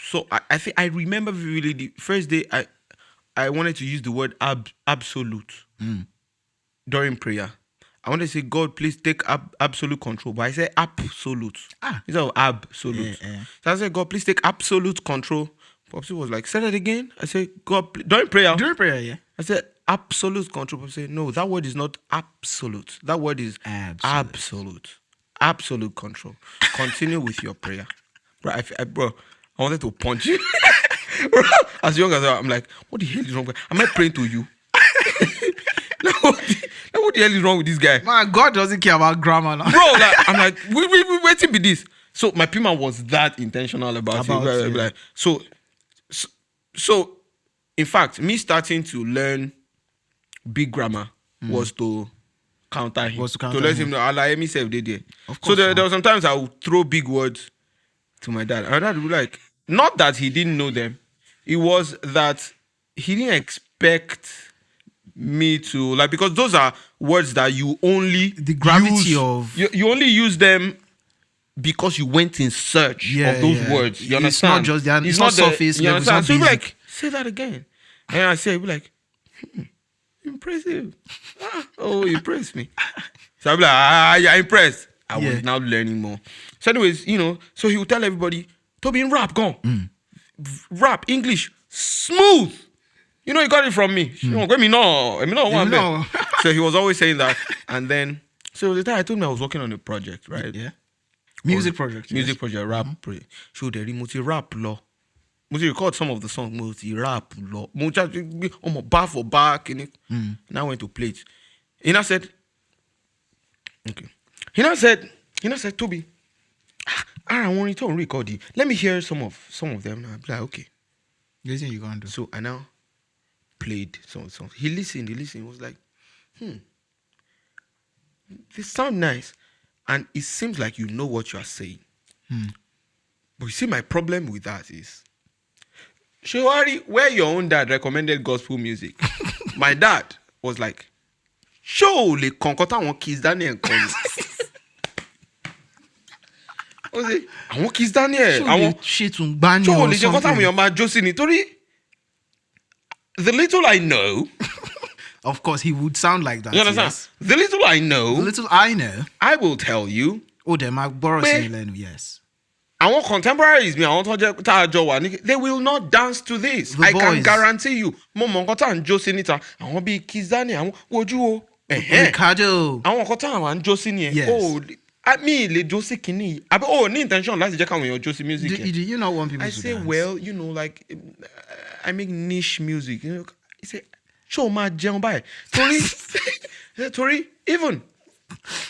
So I think I remember vividly the first day I wanted to use the word absolute during prayer. I wanted to say, God, please take absolute control. But I said absolute. Instead of absolute. Yeah. So I said, God, please take absolute control. Popsi was like, say that again. I said, God, during prayer. During prayer, yeah. I said, absolute control. Popsi said, no, that word is not absolute. That word is absolute. Absolute control. Continue with your prayer. Bro, I wanted to punch you. As young as I'm like, what the hell is wrong with Am I praying to you? What the hell is wrong with this guy? Man, God doesn't care about grammar now. Bro, like, I'm like, waiting be this. So my Pima was that intentional about it. Yeah. Like, so, in fact, me starting to learn big grammar was to counter him. To let him know, I like myself did there. So there were sometimes I would throw big words to my dad. And my dad would be like, not that he didn't know them. It was that he didn't expect me to, like, because those are words that you only the gravity use, of you only use them because you went in search of those words. You understand? It's not just it's not surface level. You understand? So you're like, say that again. And I say, be like, impressive. Oh, you impressed me. So I'll be like, you're impressed. I was now learning more. So anyways, you know, so he would tell everybody, Toby in rap, go. Rap, English, smooth. You know, he got it from me. No. So he was always saying that. And then, so the time I told him I was working on a project, right? Yeah. Music project, rap. So the multi rap law. Multi record some of the songs, multi rap law. Bar for back in it. And I went to play it. He now said, okay. He now said, Toby, I want to record it. Let me hear some of them. I'll be like, okay. This thing you gonna do. So I now played some songs. He listened. He was like, they sound nice. And it seems like you know what you are saying. But you see, my problem with that is, Shewari, where your own dad recommended gospel music, my dad was like, show le konkota won Kiss Daniel come. Àwọn Kiss Daniel. Àwọn ṣètùn gbani or or something. the little I know, Of course, he would sound like that. You understand? Yes. The little I know, The little I know. I will tell you. Oh, the Mark Boros Pé- in Lenu, yes. Àwọn contemporaries mi, àwọn tó jẹ́ tá a jọ wà ní, they will not dance to this. The I can boys. guarantee you. Mo mọ nǹkan tá à ń jó sí níta. Àwọn bíi Kizani, àwọn wojú o. Ricardo. Àwọn nǹkan tá à ń jó sí nìyẹn. Yes. Oh, mi lè jó sí kìíní. Àbí o ní intention láti jẹ́ káwọn èèyàn jó sí music. Do you not want people I to say, dance? well, you know, like I make niche music. You know, I say, show my jẹun báyìí. Torí, even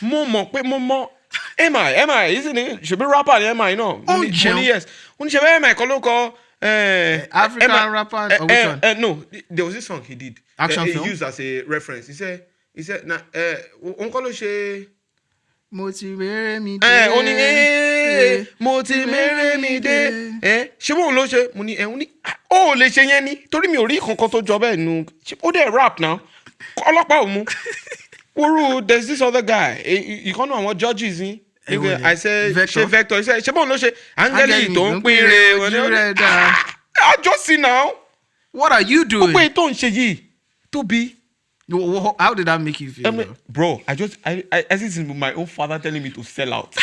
mo mọ̀ pé mo mọ̀ MI, isn't it? Should be rapper ni MI, no. Oh, jẹun. Yes. When she MI kọ́ ló kọ African rapper or which one? No, there was this song he did. Action he film? used as a reference. He said, na òun kọ́ ló ṣe. Mo ti mèrè mi Ó ní dé. mo ti mèrè mi dé. Ṣé bóun ló ṣe? Mo ní ó ní ó lè ṣe yẹn ni torí mi ò rí kankan tó jọ bẹ́ẹ̀ nu. Ó dẹ̀ rap now. Ọlọ́pàá ò mú. Wúrú, there's this other guy. Ìkànnì àwọn judges ni. I said ṣe Vector. He said ṣé bóun ló ṣe? Áńgẹ́lì tó ń pín re. I just see now. What are you doing? Ó pé tó ń ṣe yìí tóbi. How did that make you feel? Bro, I see this with my own father telling me to sell out.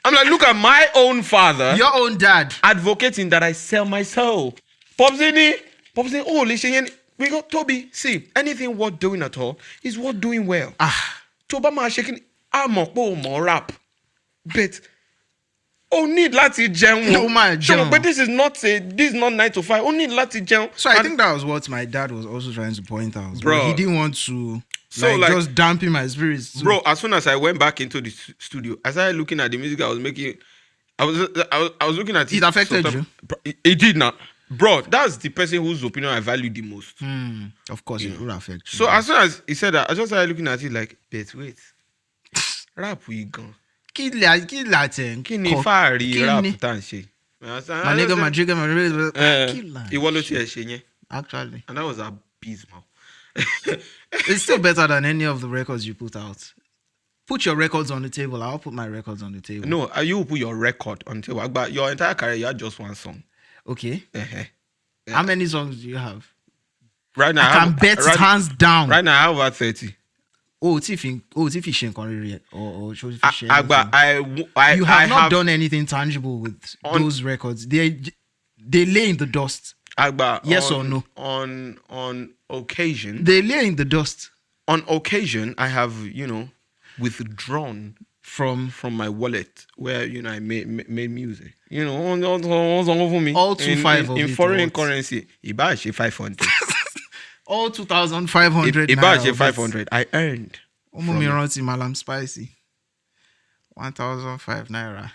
I'm like, look at my own father. Your own dad. Advocating that I sell my soul. Popsy, oh, listen, we got Toby. See, anything worth doing at all is worth doing well. Toba ma shaking, I'm more rap. But need láti jẹun. No man, jẹun. But this is not 9 to 5. Need láti jẹun. So I think that was what my dad was also trying to point out. Bro. He didn't want to So, just dampen my spirits. Too. Bro, as soon as I went back into the studio, I started looking at the music I was making. I was looking at it. It affected you? It did not. Bro, that's the person whose opinion I value the most. Of course, it will affect you. So as soon as he said that, I just started looking at it like, wait. Rap we gone. Kí Latin. Kí ni fáàrí rap tá ń ṣe? My nigga, my jigger, my Ìwọ ló tiẹ̀ ṣe yẹn. Actually. And that was abysmal. It's still better than any of the records you put out. Put your records on the table. I'll put my records on the table. No, you will put your record on the table. But your entire career, you had just one song. Okay. Yeah. How many songs do you have? Right now, I can bet hands down. Right now, I have about 30. If you share or show You have not done anything tangible with those records. They lay in the dust. Yes or no? On occasion, they lay in the dust. On occasion, I have withdrawn from my wallet where I made music. All 25 of in it foreign currency. Iba 500. All 2,500. Iba 500. I earned. Malam spicy. 1,005 naira.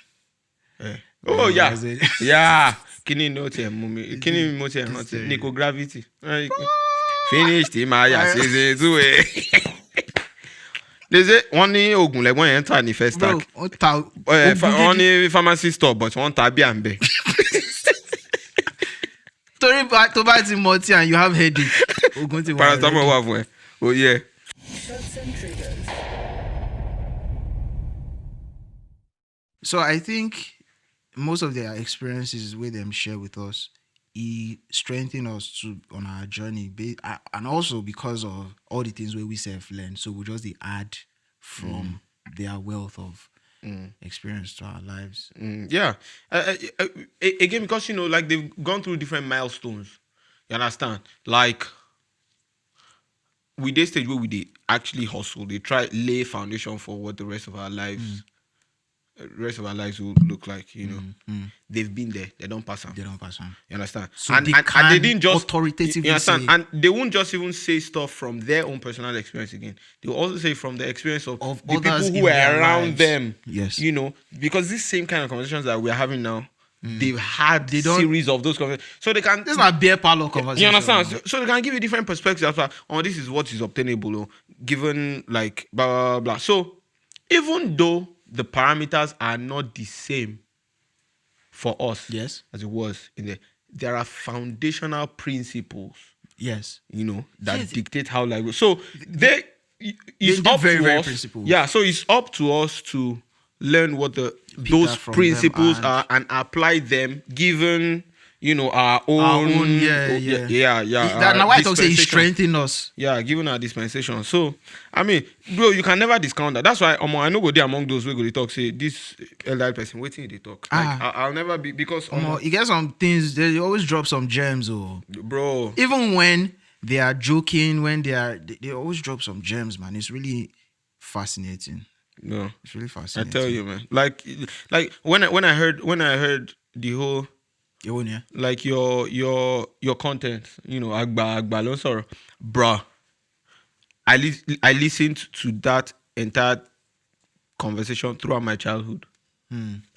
Oh yeah, yeah. Kini note mumi. Kini mote note. Nico gravity. Finished him. Aya say do it. They say one ní oògùn lẹ́gbọ́n yẹn tà ní first tag. Wọ́n ní pharmacy store but wọ́n ta bí à ń bẹ̀. Torí tó bá ti mọtí and you have headache. Oògùn ti wà. Paracetamol wà fún ẹ. Oh yeah. So I think most of their experiences with them share with us, it strengthened us on our journey, and also because of all the things where we self-learn. So we just add from their wealth of experience to our lives. Yeah. Again, because like they've gone through different milestones. You understand? Like with this stage where we actually hustle, they try lay foundation for what the rest of our lives. Rest of our lives will look like, They've been there. They don't pass on. They don't pass on. You understand? So and they didn't just authoritatively say. And they won't just even say stuff from their own personal experience again. They will also say from the experience of the people who were around them. Yes. Because this same kind of conversations that we're having now, they've had series of those conversations. So they can... This is not beer parlor conversation. You understand? So they can give you different perspectives. This is what is obtainable, given like blah, blah, blah. So even though the parameters are not the same for us, yes, as it was there are foundational principles, yes, that dictate how life goes. So it's up very, to very us. Principles. Yeah, so it's up to us to learn what those principles are and apply them given our own yeah. our Now why I talk say he dispensation. strengthen us? Yeah, given our dispensation. So, I mean, bro, you can never discount that. That's why I know go there among those who go dey talk, say, this elderly person, waiting they talk. Like, I'll never be, because, You get some things, they always drop some gems, bro. even when they are joking, when they always drop some gems, man. It's really fascinating. No, It's really I fascinating. tell you, man. Like when I heard the whole, Yeah. like your content, agba lo sorrow, bruh. I listened to that entire conversation throughout my childhood.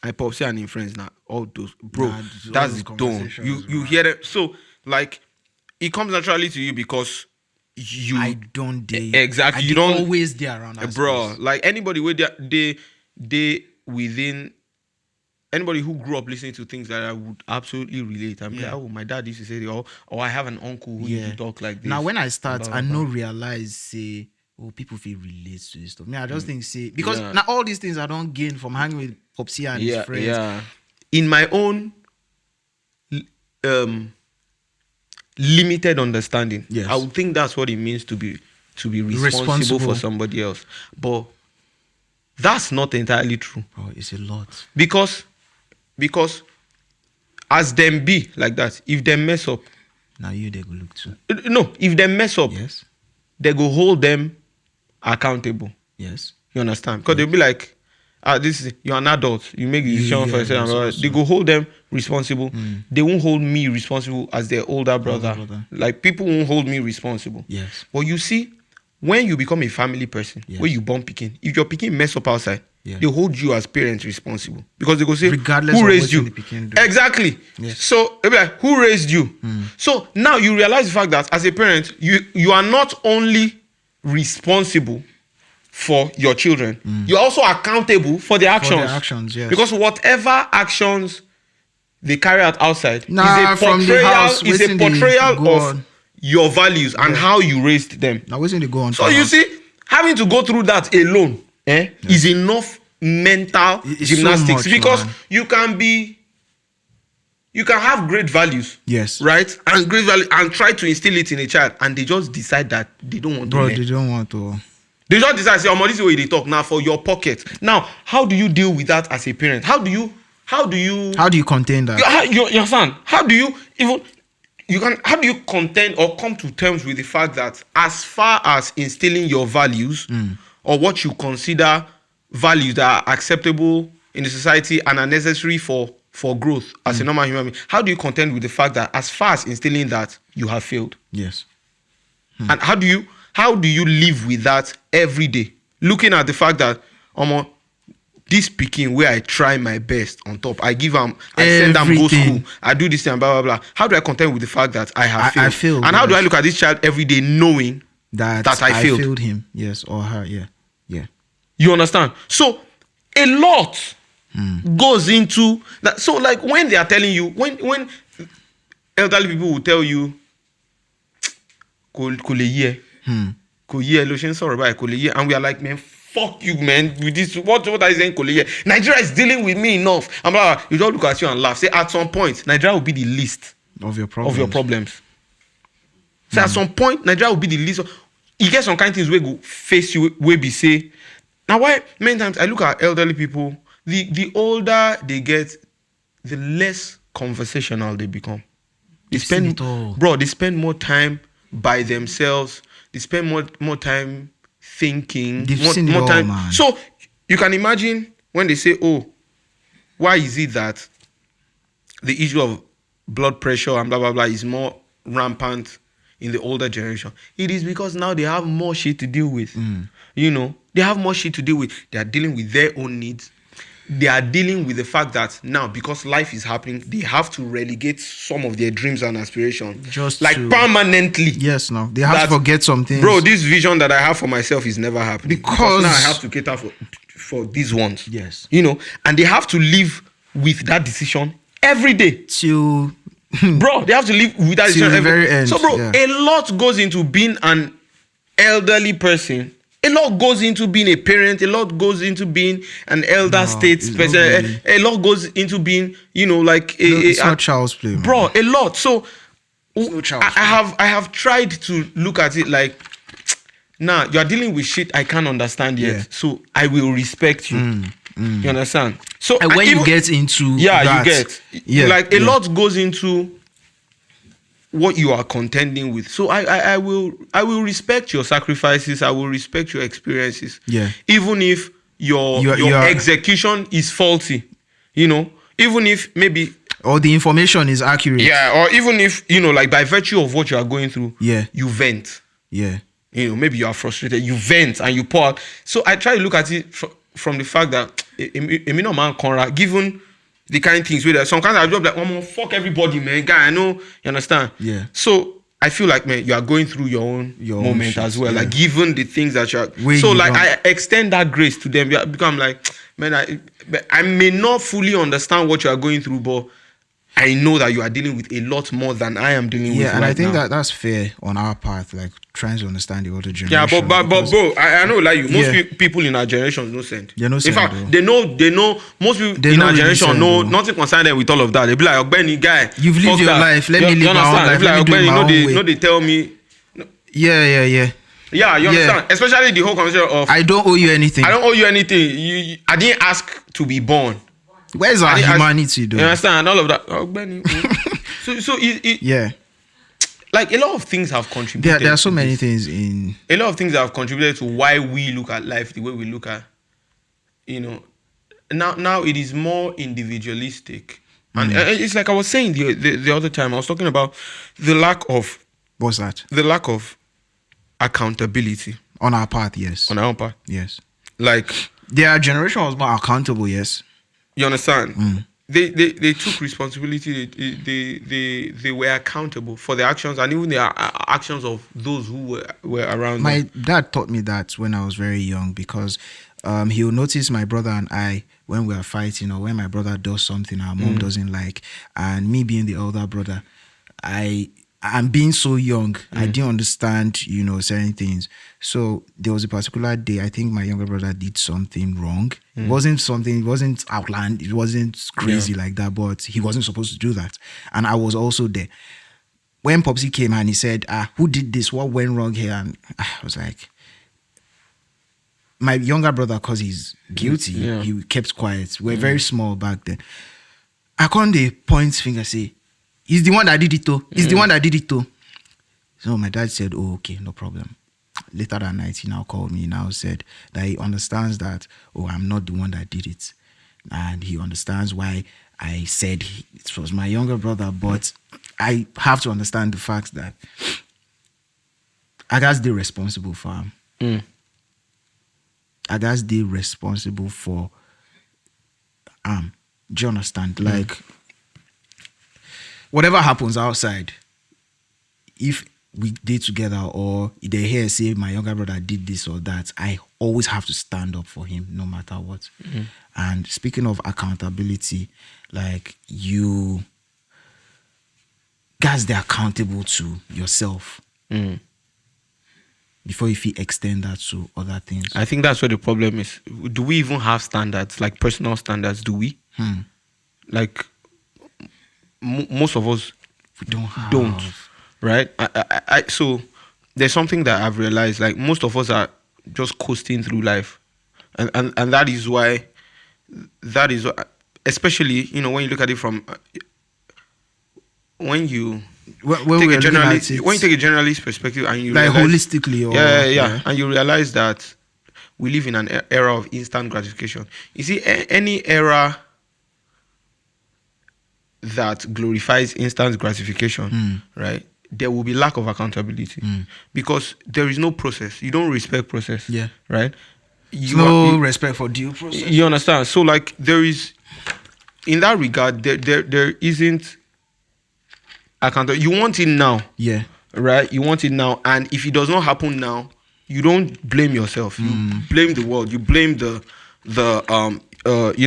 I popsy and in friends now. All those, bro. Nah, all that's those the tone. conversations, You man. hear it. So like, it comes naturally to you because you I don't dare. exactly. I You don't always there around that bro. space. Like anybody with they within. Anybody who grew up listening to things that I would absolutely relate. I'm like, oh, my dad used to say, or I have an uncle who used to talk like this. Now when I start, blah, blah, I blah. no realize say, people feel relate to this stuff. Me, I just think say because Yeah. now all these things I don't gain from hanging with Popsy and his friends. Yeah. In my own limited understanding, Yes. I would think that's what it means to be responsible for somebody else. But that's not entirely true. Oh, it's a lot. Because as them be like that, if they mess up, Now they go look too. no, if they mess up, Yes. they go hold them accountable. Yes. You understand? Because they'll be like, you're an adult. You make the decision for yourself. yes, They go hold them responsible. They won't hold me responsible as their older brother. brother. Like, people won't hold me responsible. Yes. But you see, when you become a family person, Yes. when you born pikin, if your pikin mess up outside, Yeah. they hold you as parents responsible. Because they go say, Regardless who of raised what you? the pikin do. Exactly. Yes. So, they'll be like, who raised you? So, now you realize the fact that as a parent, you are not only responsible for your children, you're also accountable for their actions. Yes. Because whatever actions they carry out outside Nah, is a from the portrayal, house, is a wetin dey portrayal go of on. your values and how you raised them. Now what's in the go on? So you see, having to go through that alone is enough mental It's so gymnastics, much, because man. you can have great values, Yes. right, and great value, and try to instill it in a child, and they just decide that they don't want to Bro, learn. they don't want to. They just decide, say, oh, this is the way they talk now for your pocket. Now, how do you deal with that as a parent? How do you How do you contain that? your son? How do you contend or come to terms with the fact that as far as instilling your values or what you consider values that are acceptable in the society and are necessary for growth as a normal human being, how do you contend with the fact that as far as instilling that, you have failed? Yes. And how do you live with that every day? Looking at the fact that, this pikin where I try my best on top, I give them, I send them go Everything. school, I do this thing, blah, blah, blah. How do I contend with the fact that I have failed? I failed, And how do I yes. look at this child every day knowing That I failed? him. Yes, or her. Yeah. Yeah. You understand? So, a lot goes into that. So, like, when they are telling you, when elderly people will tell you, kò lè yé ẹ, kò yé ẹ ló ṣe ń sọ̀rọ̀ báyìí, kò lè yé ẹ, and we are like, man, fuck you, man, with this, what are you saying, kò lè yé ẹ? Nigeria is dealing with me enough. And blah, blah. You don't look at you and laugh. Say, at some point, Nigeria will be the least Of your problems. of your problems. So at some point, Nigeria will be the least. You get some kind of things where go face you, where be say. Now, why many times I look at elderly people, the older they get, the less conversational they become. They You've seen spend, it all. bro, they spend more time by themselves. They spend more time thinking. They've more, seen it more all, time. man. So you can imagine when they say, oh, why is it that the issue of blood pressure and blah, blah, blah is more rampant in the older generation? It is because now they have more shit to deal with. You know, they have more shit to deal with. They are dealing with their own needs. They are dealing with the fact that now, because life is happening, they have to relegate some of their dreams and aspirations. Just like to- permanently. Yes, no. They have That- to forget some things. Bro, this vision that I have for myself is never happening. Because- now I have to cater for these ones. Yes. You know, and they have to live with that decision every day. Till Bro, they have to live with that Till decision the every very end, So, bro, yeah. a lot goes into being an elderly person A lot goes into being a parent. A lot goes into being an elder statesperson. Really. A lot goes into being, like it's not child's play, bro. man. A lot. So No child's I have tried to look at it like, nah, you are dealing with shit I can't understand yet. Yeah. So I will respect you. You understand? So And when you get into that, you get like a lot goes into what you are contending with. So I will respect your sacrifices. I will respect your experiences. Yeah. Even if your execution is faulty, even if maybe or the information is accurate. Yeah, or even if like by virtue of what you are going through, you vent. Yeah. Maybe you are frustrated, you vent and you pour out. So I try to look at it from the fact that given the kind of things where some kind of job like, I'm gonna fuck everybody, man. Guy, I know, you understand? Yeah. So I feel like, man, you are going through your own moment as well. Yeah. Like, given the things that you're... I extend that grace to them. Because I'm like, man, I may not fully understand what you are going through, but I know that you are dealing with a lot more than I am dealing with. Yeah, and right I think now. that's fair on our part, like trying to understand the older generation. Yeah, but bro, I know like you. Most people in our generation no send. Yeah, no in send, fact, though. they know most people in our generation know nothing concern them with all of that. They be like, Ogbeni guy, you've lived your life. Let me live my own life. Let me do my own way. No, they tell me. Yeah. Yeah, you understand? Especially the whole conversation of I don't owe you anything. I don't owe you anything. I didn't ask to be born. Where's our humanity, though? You understand? All of that. So yeah. Like a lot of things have contributed. There are so many things in... A lot of things that have contributed to why we look at life the way we look at, Now it is more individualistic. And it's like I was saying the other time, I was talking about the lack of... What's that? The lack of accountability. On our part, yes. On our part. Yes. Like... Their generation was more accountable, yes. You understand? They took responsibility. They were accountable for their actions and even the actions of those who were around My them. dad taught me that when I was very young because he'll notice my brother and I when we are fighting or when my brother does something our mom doesn't like, and me being the elder brother, I'm being so young, I didn't understand, certain things. So there was a particular day, I think my younger brother did something wrong. It wasn't outland, it wasn't crazy like that, but he wasn't supposed to do that. And I was also there. When Popsy came and he said, who did this? What went wrong here? And I was like, my younger brother, because he's guilty, he kept quiet. We're very small back then. I can't point finger say, he's the one that did it too. He's the one that did it too. So my dad said, oh, okay, no problem. Later that night, he now called me, now said that he understands that, I'm not the one that did it. And he understands why I said it was my younger brother, but I have to understand the fact that Aga's the responsible for him. Aga's the responsible for do you understand? Like, whatever happens outside, if we did together or they hear say my younger brother did this or that, I always have to stand up for him no matter what. And speaking of accountability, like you guys, they're accountable to yourself before if you extend that to other things. I think that's where the problem is. Do we even have standards, like personal standards? Do we? Like most of us don't, right? So there's something that I've realized, like most of us are just coasting through life, and that is why, especially when you look at it from when you take a generalist perspective and you like realize, holistically, and you realize that we live in an era of instant gratification. You see, any era that glorifies instant gratification, right? There will be lack of accountability because there is no process. You don't respect process, right? No respect for due process. You understand? So, like, there is, in that regard, there isn't accountability. You want it now, right? You want it now, and if it does not happen now, you don't blame yourself. You blame the world. You blame the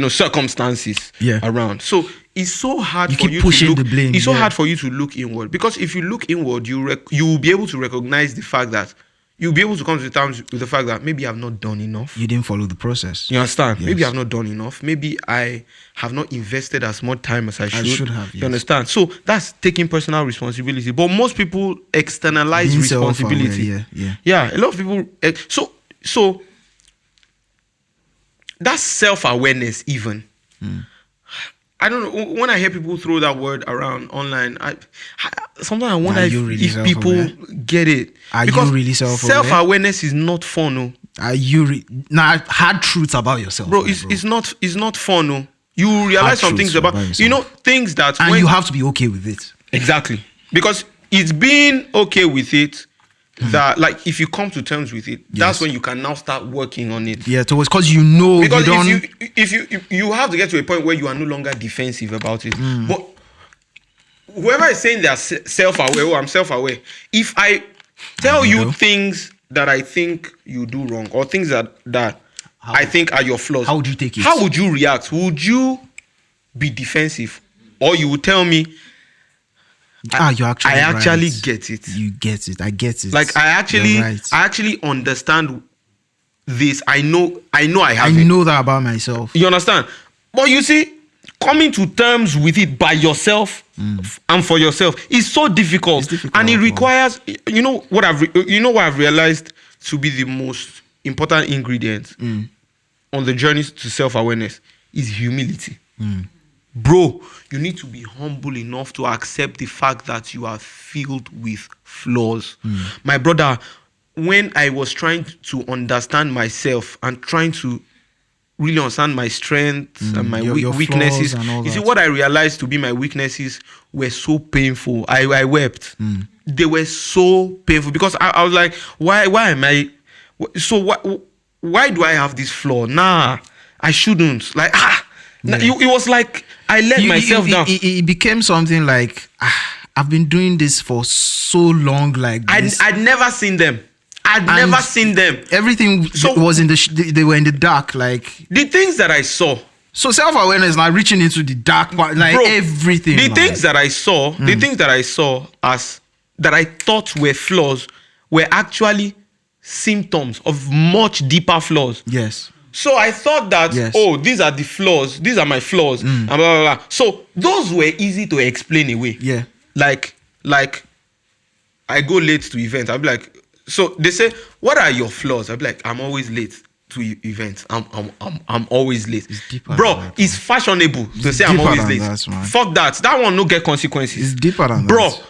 circumstances around. So it's so hard for you to look. The blame, it's so hard for you to look inward, because if you look inward, you will be able to recognize the fact that you'll be able to come to terms with the fact that maybe I've not done enough. You didn't follow the process. You understand? Yes. Maybe I've not done enough. Maybe I have not invested as much time as I should. Have. You Yes. understand? So that's taking personal responsibility. But most people externalize Being responsibility. self-aware, Yeah, a lot of people. So that's self-awareness even. I don't know, when I hear people throw that word around online, sometimes I wonder if people get it. Are because you really self-aware? Self-awareness is not fun, no. Are you hard truths about yourself, bro? It's not fun, no. You realize some things about things that, and you have to be okay with it. Exactly, because it's being okay with it. That, like, if you come to terms with it, that's when you can now start working on it. Yeah, towards, because you know, because if you have to get to a point where you are no longer defensive about it. But whoever is saying they're self-aware, I'm self-aware. If I tell you things that I think you do wrong, or things that I think are your flaws, how would you take it? How would you react? Would you be defensive, or you would tell me, I actually get it. You get it. I get it. Like, I actually understand this. I know I have it. I know that about myself. You understand? But you see, coming to terms with it by yourself and for yourself is so difficult. It's difficult, and it requires, you know what I've realized to be the most important ingredient on the journey to self-awareness is humility. Bro, you need to be humble enough to accept the fact that you are filled with flaws. My brother, when I was trying to understand myself and trying to really understand my strengths and my weaknesses, you see, what I realized to be my weaknesses were so painful. I wept. They were so painful because I was like, why am I? So why do I have this flaw? Nah, I shouldn't. Like, it was like I let myself down. It became something like, I've been doing this for so long. Like this. I'd never seen them. Never seen them. Everything was they were in the dark. Like the things that I saw. So self-awareness, like reaching into the dark part, like bro, everything. The things that I saw, as that I thought were flaws, were actually symptoms of much deeper flaws. Yes. So I thought that, these are the flaws. These are my flaws. And blah, blah, blah. So those were easy to explain away. Yeah. Like I go late to events. I'll be like, so they say, what are your flaws? I'll be like, I'm always late to events. I'm always late. It's deeper. Bro, it's fashionable to say I'm always late. Fuck that. That one no get consequences. It's deeper than bro, that.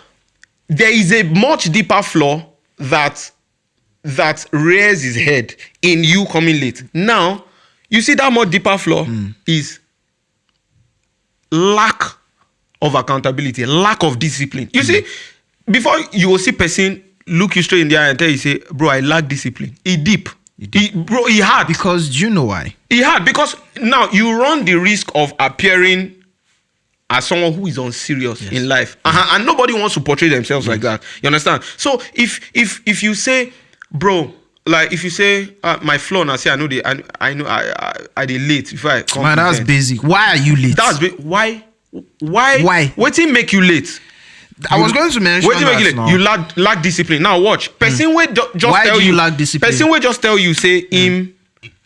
There is a much deeper flaw that rears his head in you coming late. Now, you see that more deeper flaw is lack of accountability, lack of discipline. You see, before you will see person look you straight in the eye and tell you, say, bro, I lack discipline. He deep. He hard. Because do you know why? He hard because now you run the risk of appearing as someone who is unserious in life. And nobody wants to portray themselves like that. You understand? So if you say, bro, like if you say my flaw, and I say I know I dey late before I come. Man, that's basic. Why are you late? Why? What did make you late? I was going to mention that. You lack discipline. Now watch. Person will just why tell do you lack discipline? Person will just tell you say him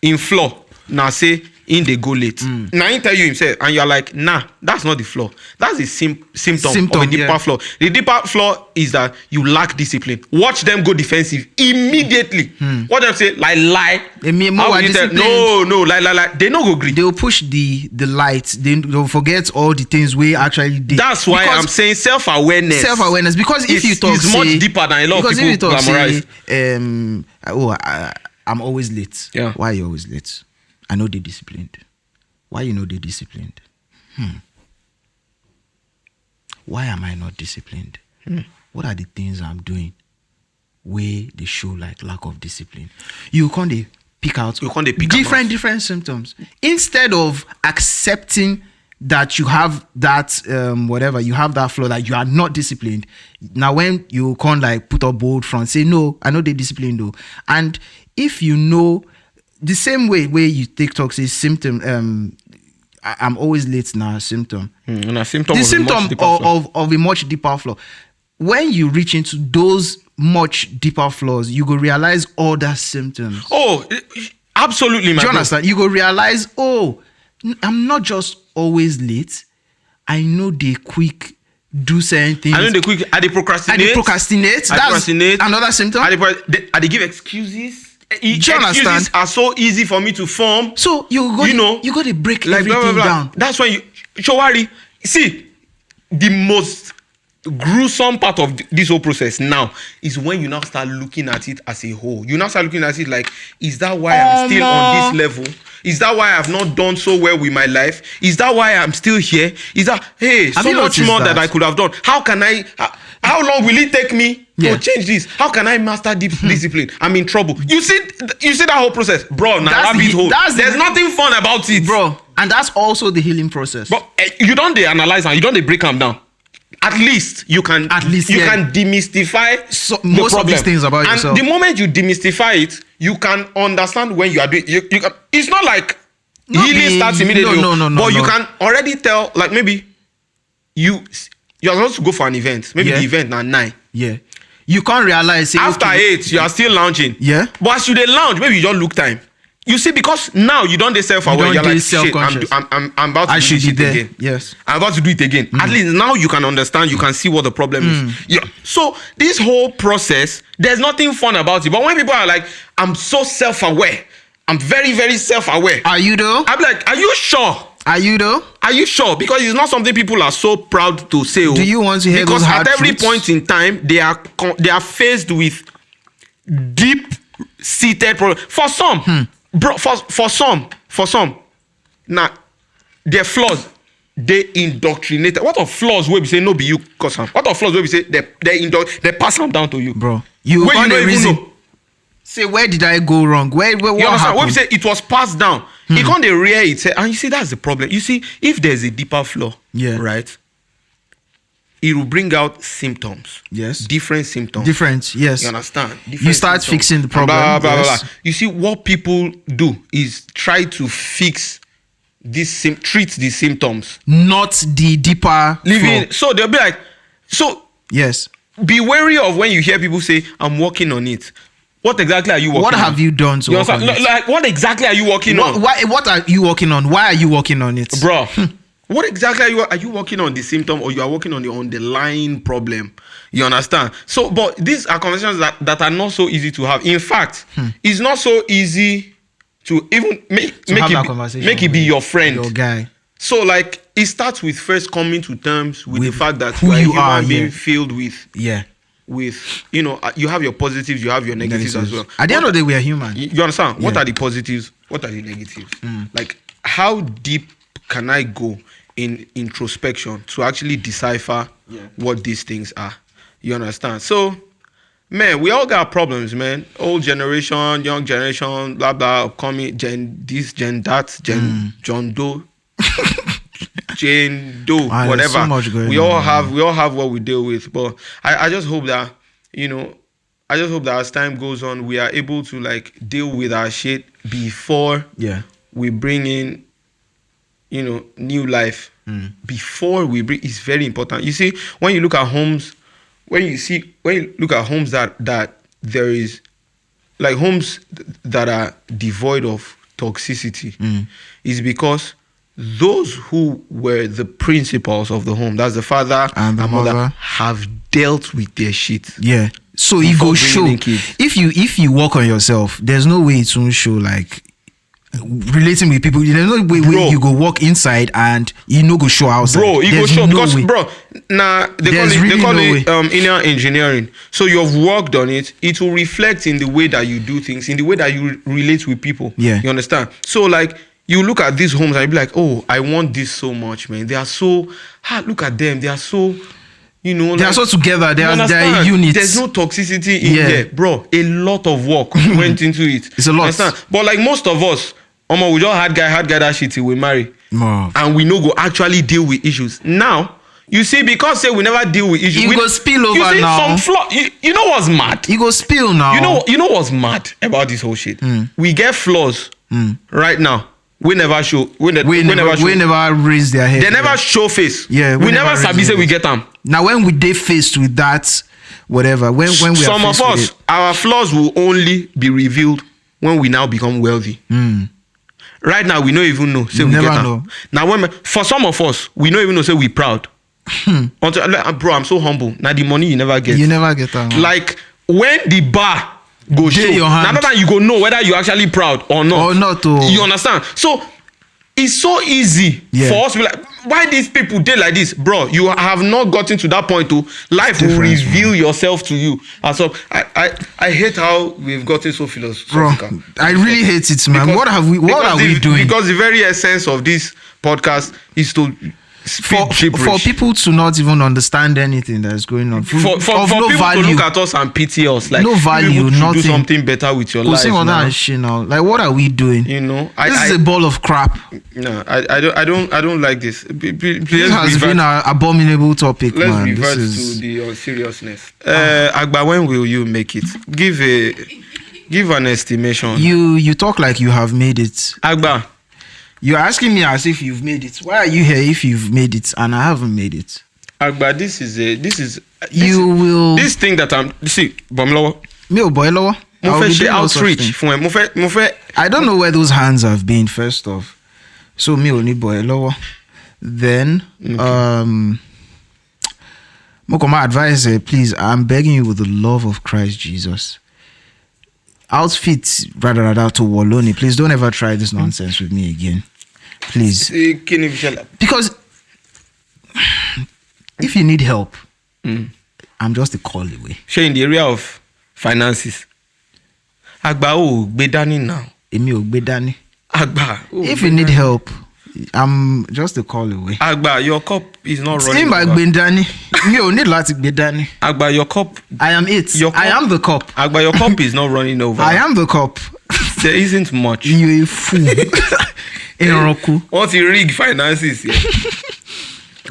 in flaw. Now say in they go late. Now he tell you himself, and you're like, nah, that's not the flaw. That's the symptom of a deeper flaw. The deeper flaw is that you lack discipline. Watch them go defensive immediately. What them say? Like lie. No, lie. They no go agree. They'll push the lights. They'll forget all the things we actually did. That's why I'm saying self-awareness. Self-awareness, because if you talk, it's much deeper than a lot of people glamorize. I'm always late. Yeah. Why are you always late? I know they're disciplined. Why you know they're disciplined? Why am I not disciplined? What are the things I'm doing where they show like lack of discipline? You can't pick out different symptoms. Instead of accepting that you have that you have that flaw, that you are not disciplined. Now when you can't like put a bold front, say no, I know they're disciplined though. And if you know the same way where you take talk say symptom, I'm always late now, symptom. And a symptom the symptom of a much deeper flaw. When you reach into those much deeper flaws, you go realize other symptoms. Oh, absolutely, man. Do you understand? You go realize, I'm not just always late. I know they quick do certain things. I know they quick. Are they procrastinate? That's another symptom. Are they give excuses? Do you understand? Excuses are so easy for me to form. So you got to break like everything blah, blah, blah. down. That's when you Shawari. See, the most gruesome part of this whole process now is when you now start looking at it as a whole. You now start looking at it like, is that why I'm still on this level? Is that why I've not done so well with my life? Is that why I'm still here? Is that, so much more that I could have done? How can I, how long will it take me to change this? How can I master deep discipline? I'm in trouble. You see that whole process? Bro, now rabbit hole. There's nothing fun about it. Bro, and that's also the healing process. But you don't analyze and you don't break them down. At least you can demystify most the of these things about yourself. And the moment you demystify it, you can understand when you are doing. You can, it's not like healing starts immediately. No. But you can already tell, like maybe you're supposed to go for an event. Maybe the event at 9. Yeah. You can't realize. After 8, you are still lounging. Yeah. But as you dey lounge, maybe you just look time. You see, because now you don't self-aware. You're like, shit, I'm about to do it again. Yes. I'm about to do it again. At least now you can understand, you can see what the problem is. Yeah. So this whole process, there's nothing fun about it. But when people are like, I'm so self-aware, I'm very, very self-aware. Are you though? I'm like, are you sure? Are you though? Are you sure? Because it's not something people are so proud to say. Do you want to hear those hard Because at every truths? point in time, they are faced with deep-seated problems. For some, bro, for some, now their flaws, they indoctrinated. What are flaws where we say no be you cause them? What are flaws where we say they pass them down to you? Bro, you don't even know. Say, where did I go wrong? What happened? When we say it was passed down, it can't rear it. And you see, that's the problem. You see, if there's a deeper flaw, right, it will bring out symptoms. Yes. Different symptoms. Yes. You understand? You start fixing the problem. Blah, blah, blah, blah. You see, what people do is try to fix treat the symptoms. Not the deeper flaw. So they'll be like, yes. Be wary of when you hear people say, I'm working on it. What exactly are you working on? What have you done to work on it? Like, what exactly are you working on? What are you working on? Why are you working on it? Bro, what exactly are you working on the symptom, or you are working on the underlying problem? You understand? So, but these are conversations that are not so easy to have. In fact, it's not so easy to even make it be your friend. Your guy. So, like, it starts with first coming to terms with the fact that you are a human being filled with... you have your positives, you have your negatives as well. At the end of the day, we are human. You understand? What are the positives? What are the negatives? Like, how deep can I go in introspection to actually decipher what these things are? You understand? So, man, we all got problems, man. Old generation, young generation, blah, blah, upcoming, gen this, gen that, John Doe. Jane Doe, whatever. So much going we all have what we deal with. But I just hope that, as time goes on, we are able to like deal with our shit before we bring in, new life. Before we bring, it's very important. You see, when you look at homes, that there is like homes that are devoid of toxicity, is because those who were the principals of the home, that's the father and the mother, have dealt with their shit. Yeah. So it goes show. If you work on yourself, there's no way it won't show like relating with people. There's no way you go walk inside and you no go show outside. Bro, you go show because they call it inner engineering. So you've worked on it. It will reflect in the way that you do things, in the way that you relate with people. Yeah. You understand? So like, you look at these homes and you be like, oh, I want this so much, man. They are so, look at them. They are so, they are so together. They are units. There's no toxicity in there. Bro, a lot of work went into it. It's a lot. Understand? But like most of us, we just had guy that shit till we marry. And we no go actually deal with issues. Now, you see, because say we never deal with issues. You go spill over now. You see some flaw. You know what's mad? You go spill now. You know what's mad about this whole shit? We get flaws right now. We never show. We never raise their head. They never show face. Yeah, we never sabi say we get them. Now when we dey faced with that, whatever. When we some are of faced with us, it. our flaws will only be revealed when we now become wealthy. Right now, we don't even know. Say You we never get know. Now, for some of us, we don't even know. Say we proud. Until, bro, I'm so humble. Now the money you never get. You never get that one. Like when the bar go show, your hand. now that you go know whether you actually proud or not. Or not, oh. You understand? So it's so easy for us to be like, why these people did like this, bro? You have not gotten to that point. To life will reveal yourself to you. And so I hate how we've gotten so philosophical. Bro, I really hate it, man. Because- What are we doing? Because the very essence of this podcast is to speak gibberish. For people to not even understand anything that's going on. For of people no to value. look at us and pity us, like No value, you should nothing. do something better with your life. Now. Shit now. Like, what are we doing? You know, This is a ball of crap. no, I don't like this. This has been an abominable topic, Let's man. revert This is... to the seriousness. Agba, when will you make it? Give an estimation. You talk like you have made it. Agba, You're asking me as if you've made it. Why are you here if you've made it and I haven't made it? Agba, this will... this thing that I'm see, Bomlowo. Me o boy lowo. Mo I'll fẹ́ be ṣe doing all sorts of outreach things. fún ẹ. Mo fẹ́. I don't know where those hands have been, first off. So me o ní boy lowo. Then, Mokoma advise, please, I'm begging you with the love of Christ Jesus. Outfits rather to Wallonie. Please don't ever try this nonsense with me again. Please. Because if you need help, I'm just a call away. Ṣé in the area of finances. Agba o gbé dání now. Èmi ò gbé dání. Agba. If you need help, I'm just a call away. Agba, your cup is not running Tí n bá over. gbé dání, mi ò need láti gbé dání. Agba, your cup. I am it. Your cup- I am the cup. Agba, your cup is not running over. I am the cup. There isn't much. You a fool. Ẹranko. What's the rig finances here?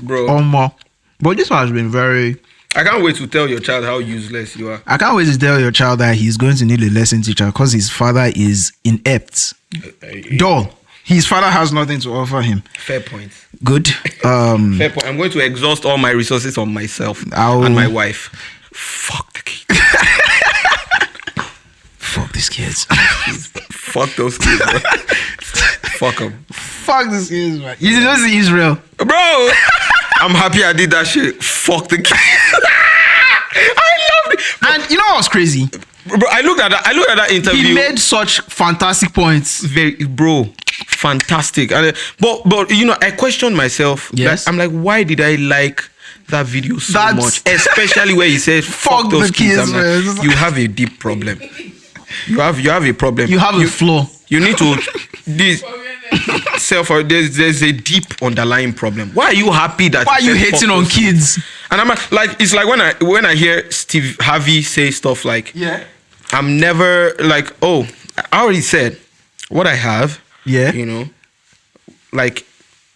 Bro, Omo. But this one has been very... I can't wait to tell your child how useless you are. I can't wait to tell your child that he's going to need a lesson teacher because his father is inept. Dull. His father has nothing to offer him. Fair point. Good. Fair point. I'm going to exhaust all my resources on myself and my wife. Fuck the kids. Fuck these kids. Fuck those kids, bro. Fuck them. Fuck these kids, man. You don't see Israel. Bro, I'm happy I did that shit. Fuck the kids. I loved it. And you know what's crazy? Bro, I looked at that interview. He made such fantastic points. Bro, fantastic. And but you know, I questioned myself. Yes. Like, I'm like, why did I like that video so That's- much? Especially where he said, "Fuck those the kids." kids, I'm like, man. you have a deep problem. You have a problem. You have a flaw. You need to this there's a deep underlying problem. Why are you happy that? Why are you said, "Fuck hating on those kids? And I'm like, it's like when I hear Steve Harvey say stuff like, Yeah. I'm never like, oh, I already said what I have. Yeah. You know, like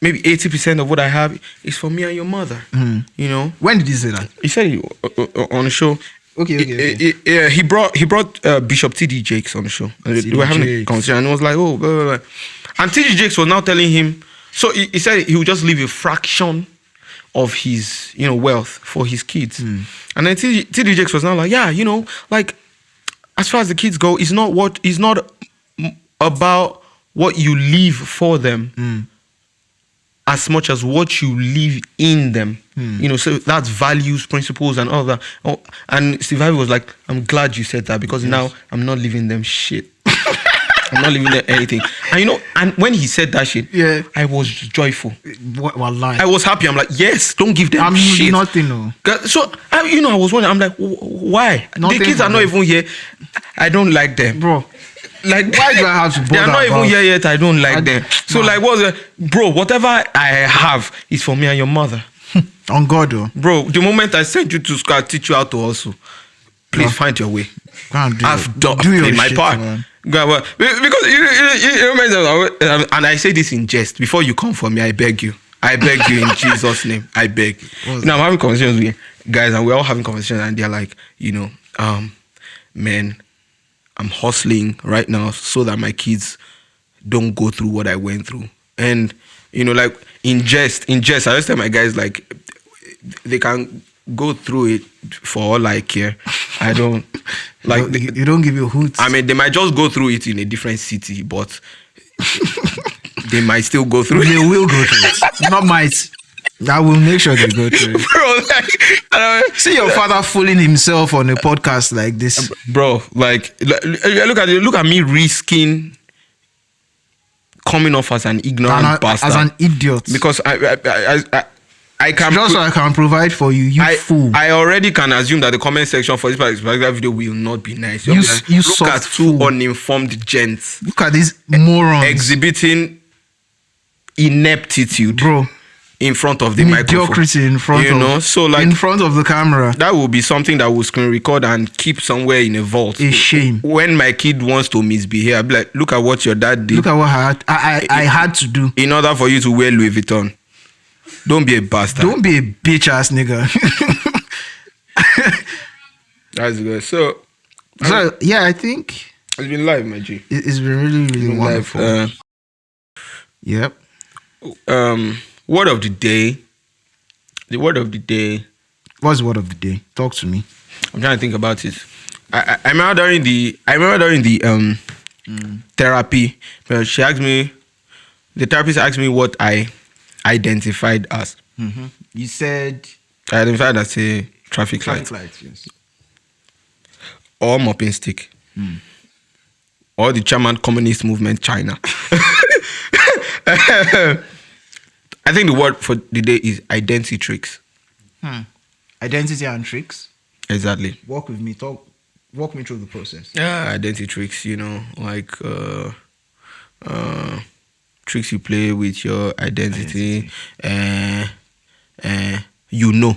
maybe 80% of what I have is for me and your mother. You know, When did he say that? he said it on the show. Okay. Yeah, he brought Bishop T.D. Jakes on the show. They were having a Jakes. conversation, and it was like, oh, blah, blah, blah. And T.D. Jakes was now telling him. So he said he would just leave a fraction of his wealth for his kids. And then T.D. Jakes was now like, yeah, like as far as the kids go, it's not about what you leave for them as much as what you leave in them. So that's values, principles, and all that. Oh, and Steve Harvey was like, I'm glad you said that because now I'm not leaving them shit. I'm not leaving them anything. And and when he said that shit, Yeah. I was joyful. Wallahi. I was happy. I'm like, yes, don't give them shit. Nothing, no. So, I was wondering, I'm like, why? Nothing The kids for are not them. even here. I don't like them. Bro. Like, Why do I have to They are bother not even about- here yet. I don't like them. So, man. like, bro, whatever I have is for me and your mother. On God, though. Bro, the moment I send you to school, I teach you how to hustle. Please find your way. Go and do I've your- done do your played my shit, part. man. Because you remember, and I say this in jest. Before you come for me, I beg you. I beg you in Jesus' name. I beg. Now I'm having conversations with guys, and we're all having conversations, and they're like, man, I'm hustling right now so that my kids don't go through what I went through. And like in jest, I just tell my guys like they can go through it for all I care. I don't like. You don't give your hoots. I mean, they might just go through it in a different city, but they might still go through They it. will go through it. Not might. I will make sure they go through it. Bro, like, I don't- See your father fooling himself on a podcast like this. bro, like look at me risking coming off as an ignorant bastard As an idiot. because I can Just so I can provide for you, you fool. I already can assume that the comment section for this particular video will not be nice. You look soft at two fool. uninformed gents Look at these morons. exhibiting ineptitude, Bro. in front of the microphone. Mediocrity in front You of know, so like in front of the camera. that will be something that will screen record and keep somewhere in a vault. A shame. When my kid wants to misbehave, I'll be like, look at what your dad did Look at what I had to do. in order for you to wear Louis Vuitton. Don't be a bastard. Don't be a bitch ass nigga. That's good. So So yeah, I think it's been live, my G. it's been really, really Been live. wonderful. Yep. Word of the day. The word of the day. What's the word of the day? Talk to me. I'm trying to think about it. I remember during the therapy, she asked me, the therapist asked me what I identified as. You said I identified as a traffic light, lights, yes. or mopping stick, or the German Communist Movement, China. I think the word for the day is identity tricks. Identity and tricks. Exactly. Walk with me. Walk me through the process. Yeah, identity tricks, you know, like tricks you play with your identity. You know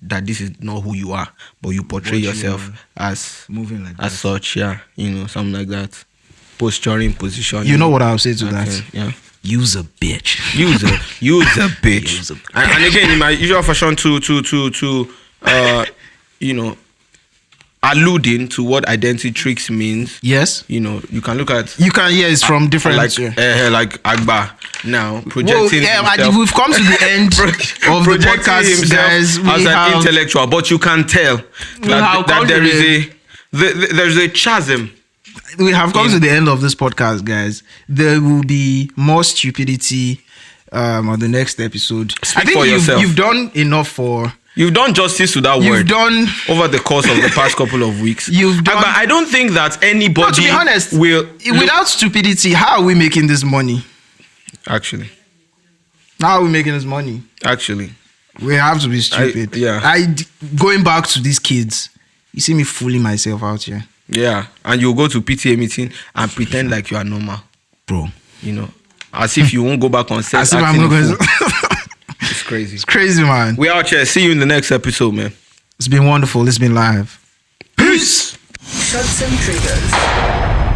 that this is not who you are, but you portray What you yourself are. as Moving like as that. such, yeah, you know, something like that. Posturing, position. You know what I'll say to Okay, that? yeah. Use a bitch. Use a bitch. Use a And again, in my usual fashion, to you know, alluding to what identity tricks means. Yes. You know, you can look at You can hear it's from different. like Agba now projecting himself, we've come to the end of the projecting podcast, himself guys. as an intellectual, but you can tell have that come there to is there's a chasm. We have come to the end of this podcast, guys. There will be more stupidity on the next episode. Speak I think for yourself. you've done enough for. You've done justice to that You've word done. over the course of the past couple of weeks. You've done- Agba, I don't think that anybody No, to be honest, will without stupidity, how are we making this money? actually. How are we making this money? Actually, We have to be stupid. Going back to these kids, you see me fooling myself out here, yeah, and you'll go to PTA meeting and pretend like you are normal, bro. you know, as if you won't go back on set. As if I'm acting not a going. fool. It's crazy. It's crazy, man. We out here. See you in the next episode, man. It's been wonderful. It's been live. Peace. Shots and triggers.